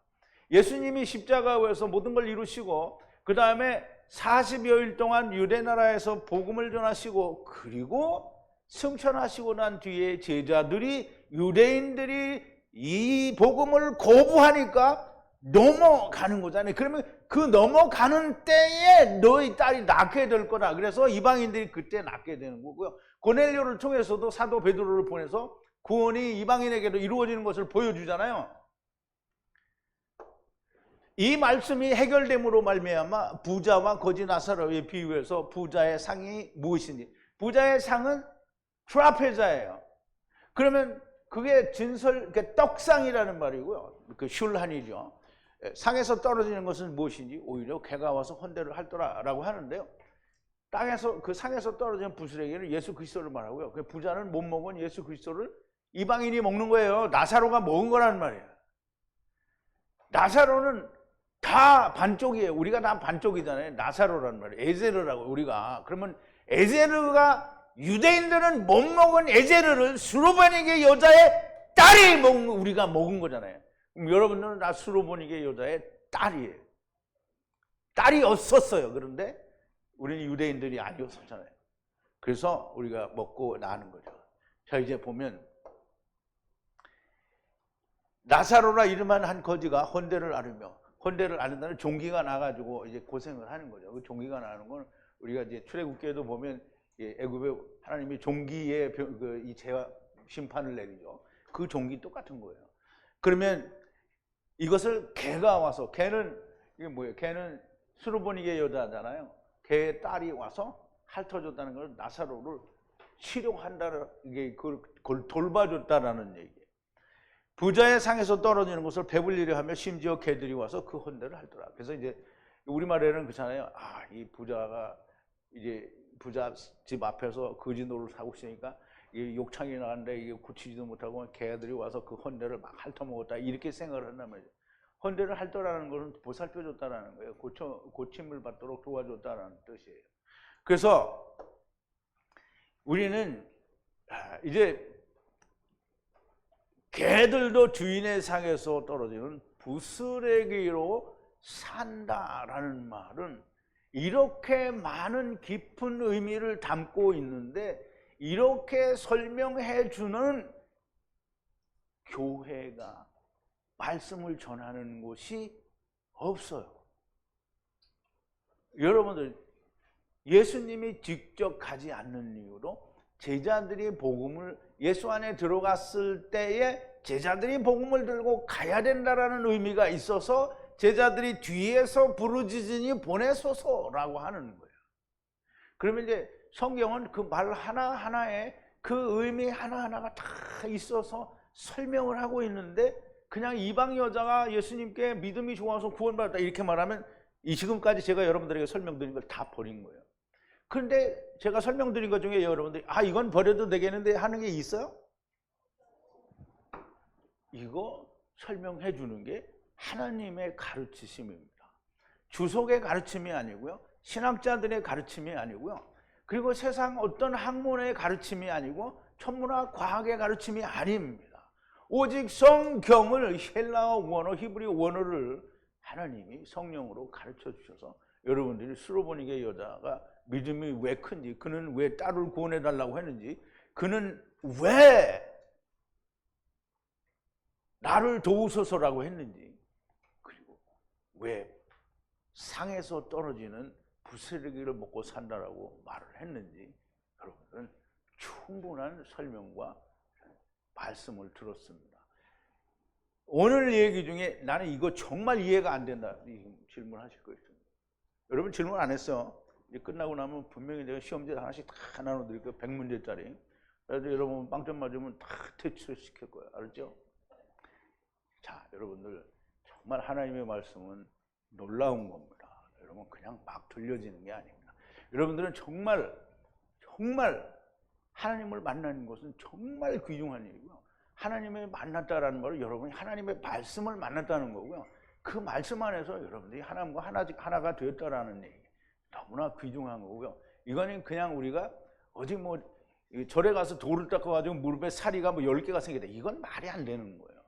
Speaker 1: 예수님이 십자가에서 모든 걸 이루시고 그 다음에 40여일 동안 유대 나라에서 복음을 전하시고 그리고 승천하시고 난 뒤에 제자들이 유대인들이 이 복음을 거부하니까 넘어가는 거잖아요. 그러면 그 넘어가는 때에 너희 딸이 낳게 될 거다. 그래서 이방인들이 그때 낳게 되는 거고요. 고넬료를 통해서도 사도 베드로를 보내서 구원이 이방인에게도 이루어지는 것을 보여주잖아요. 이 말씀이 해결됨으로 말미암아 부자와 거지 나사로의 비유에서 부자의 상이 무엇인지, 부자의 상은 트라페자예요. 그러면 그게 떡상이라는 말이고요. 그 슐한이죠. 상에서 떨어지는 것은 무엇인지 오히려 개가 와서 헌대를 할더라라고 하는데요. 땅에서 그 상에서 떨어지는 부스레기는 예수 그리스도를 말하고요. 그 부자는 못 먹은 예수 그리스도를 이방인이 먹는 거예요. 나사로가 먹은 거란 말이에요. 나사로는 다 반쪽이에요. 우리가 다 반쪽이잖아요. 나사로란 말이에요. 에제르라고 우리가. 그러면 에제르가 유대인들은 못 먹은 에제르를 수로보니게 여자의 딸이 먹은 거 우리가 먹은 거잖아요. 그럼 여러분들은 다 수로보니게 여자의 딸이에요. 딸이었었어요. 그런데 우리는 유대인들이 아니었었잖아요. 그래서 우리가 먹고 나는 거죠. 자, 이제 보면 나사로라 이름한 한 거지가 헌대를 앓으며, 헌대를 앓는다는 종기가 나가지고 이제 고생을 하는 거죠. 그 종기가 나는 건 우리가 이제 출애굽기에도 보면 애굽에 하나님이 종기의 이 죄와 심판을 내리죠. 그 종기 똑같은 거예요. 그러면 이것을 개가 와서, 개는 이게 뭐예요? 개는 수로보니게 여자잖아요. 개의 딸이 와서 핥아줬다는 걸 나사로를 치료한다는, 이게 그걸 돌봐줬다라는 얘기예요. 부자의 상에서 떨어지는 것을 배불리려 하며 심지어 개들이 와서 그 헌대를 할더라. 그래서 이제 우리말에는 그렇잖아요. 아, 이 부자가 이제 부자 집 앞에서 거지 노를 사고 있으니까 이 욕창이 나는데 이게 고치지도 못하고 개들이 와서 그 헌대를 막 핥아먹었다 이렇게 생각을 한단 말이죠. 헌대를 핥더라는 것은 보살펴줬다라는 거예요. 고침을 받도록 도와줬다라는 뜻이에요. 그래서 우리는 이제 개들도 주인의 상에서 떨어지는 부스레기로 산다라는 말은 이렇게 많은 깊은 의미를 담고 있는데 이렇게 설명해 주는 교회가 말씀을 전하는 곳이 없어요. 여러분들 예수님이 직접 가지 않는 이유로 제자들이 복음을 예수 안에 들어갔을 때에 제자들이 복음을 들고 가야 된다라는 의미가 있어서 제자들이 뒤에서 부르짖으니 보내소서라고 하는 거예요. 그러면 이제 성경은 그 말 하나하나에 그 의미 하나하나가 다 있어서 설명을 하고 있는데 그냥 이방 여자가 예수님께 믿음이 좋아서 구원받았다 이렇게 말하면 이 지금까지 제가 여러분들에게 설명드린 걸 다 버린 거예요. 그런데 제가 설명드린 것 중에 여러분들이 이건 버려도 되겠는데 하는 게 있어요? 이거 설명해 주는 게 하나님의 가르치심입니다. 주석의 가르침이 아니고요. 신학자들의 가르침이 아니고요. 그리고 세상 어떤 학문의 가르침이 아니고 천문학 과학의 가르침이 아닙니다. 오직 성경을 헬라어 원어, 히브리 원어를 하나님이 성령으로 가르쳐 주셔서 여러분들이 스로보니게 여자가 믿음이 왜 큰지, 그는 왜 딸을 구원해 달라고 했는지, 그는 왜 나를 도우소서라고 했는지, 그리고 왜 상에서 떨어지는 부스러기를 먹고 산다라고 말을 했는지 여러분들은 충분한 설명과 말씀을 들었습니다. 오늘 얘기 중에 나는 이거 정말 이해가 안 된다 질문하실 거 있습니다. 여러분 질문 안 했어. 이제 끝나고 나면 분명히 내가 시험지 하나씩 다 나눠드릴 거예요. 100문제짜리. 그래서 여러분 빵점 맞으면 다 퇴출시킬 거예요. 알았죠? 자, 여러분들 정말 하나님의 말씀은 놀라운 겁니다. 여러분 그냥 막 들려지는 게 아닙니다. 여러분들은 정말 하나님을 만나는 것은 정말 귀중한 일이고요. 하나님을 만났다라는 말은 여러분이 하나님의 말씀을 만났다는 거고요. 그 말씀 안에서 여러분들이 하나님과 하나가 되었다라는 얘기 너무나 귀중한 거고요. 이거는 그냥 우리가 어디 뭐 절에 가서 돌을 닦아가지고 무릎에 사리가 뭐 10개가 생기다 이건 말이 안 되는 거예요.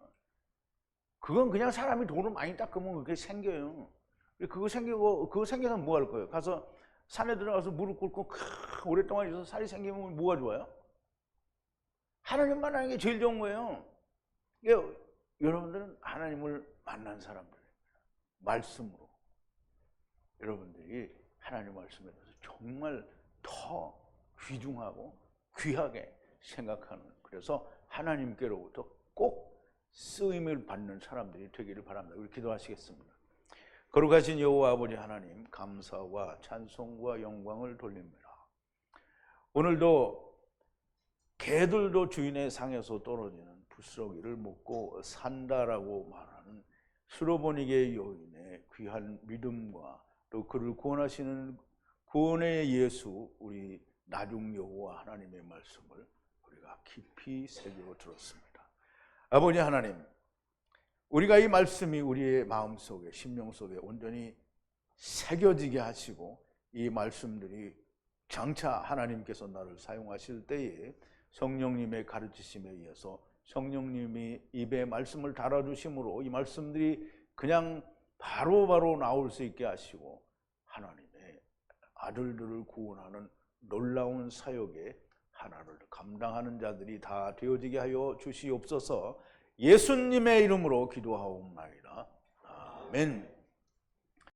Speaker 1: 그건 그냥 사람이 돌을 많이 닦으면 그게 생겨요. 그거 생겨서 뭐 할 거예요? 가서 산에 들어가서 무릎 꿇고 오랫동안 있어서 살이 생기면 뭐가 좋아요? 하나님 만나는 게 제일 좋은 거예요. 여러분들은 하나님을 만난 사람들입니다. 말씀으로. 여러분들이 하나님 말씀에 대해서 정말 더 귀중하고 귀하게 생각하는, 그래서 하나님께로부터 꼭 쓰임을 받는 사람들이 되기를 바랍니다. 우리 기도하시겠습니다. 거룩하신 여호와 아버지 하나님, 감사와 찬송과 영광을 돌립니다. 오늘도 개들도 주인의 상에서 떨어지는 부스러기를 먹고 산다라고 말하는 스로보니게 여인의 귀한 믿음과 또 그를 구원하시는 구원의 예수 우리 나중 여호와 하나님의 말씀을 우리가 깊이 새겨 들었습니다. 아버지 하나님, 우리가 이 말씀이 우리의 마음속에 심령 속에 온전히 새겨지게 하시고 이 말씀들이 장차 하나님께서 나를 사용하실 때에 성령님의 가르치심에 의해서 성령님이 입에 말씀을 달아주심으로 이 말씀들이 그냥 바로바로 나올 수 있게 하시고 하나님의 아들들을 구원하는 놀라운 사역에 하나를 감당하는 자들이 다 되어지게 하여 주시옵소서. 예수님의 이름으로 기도하옵나이다. 아멘.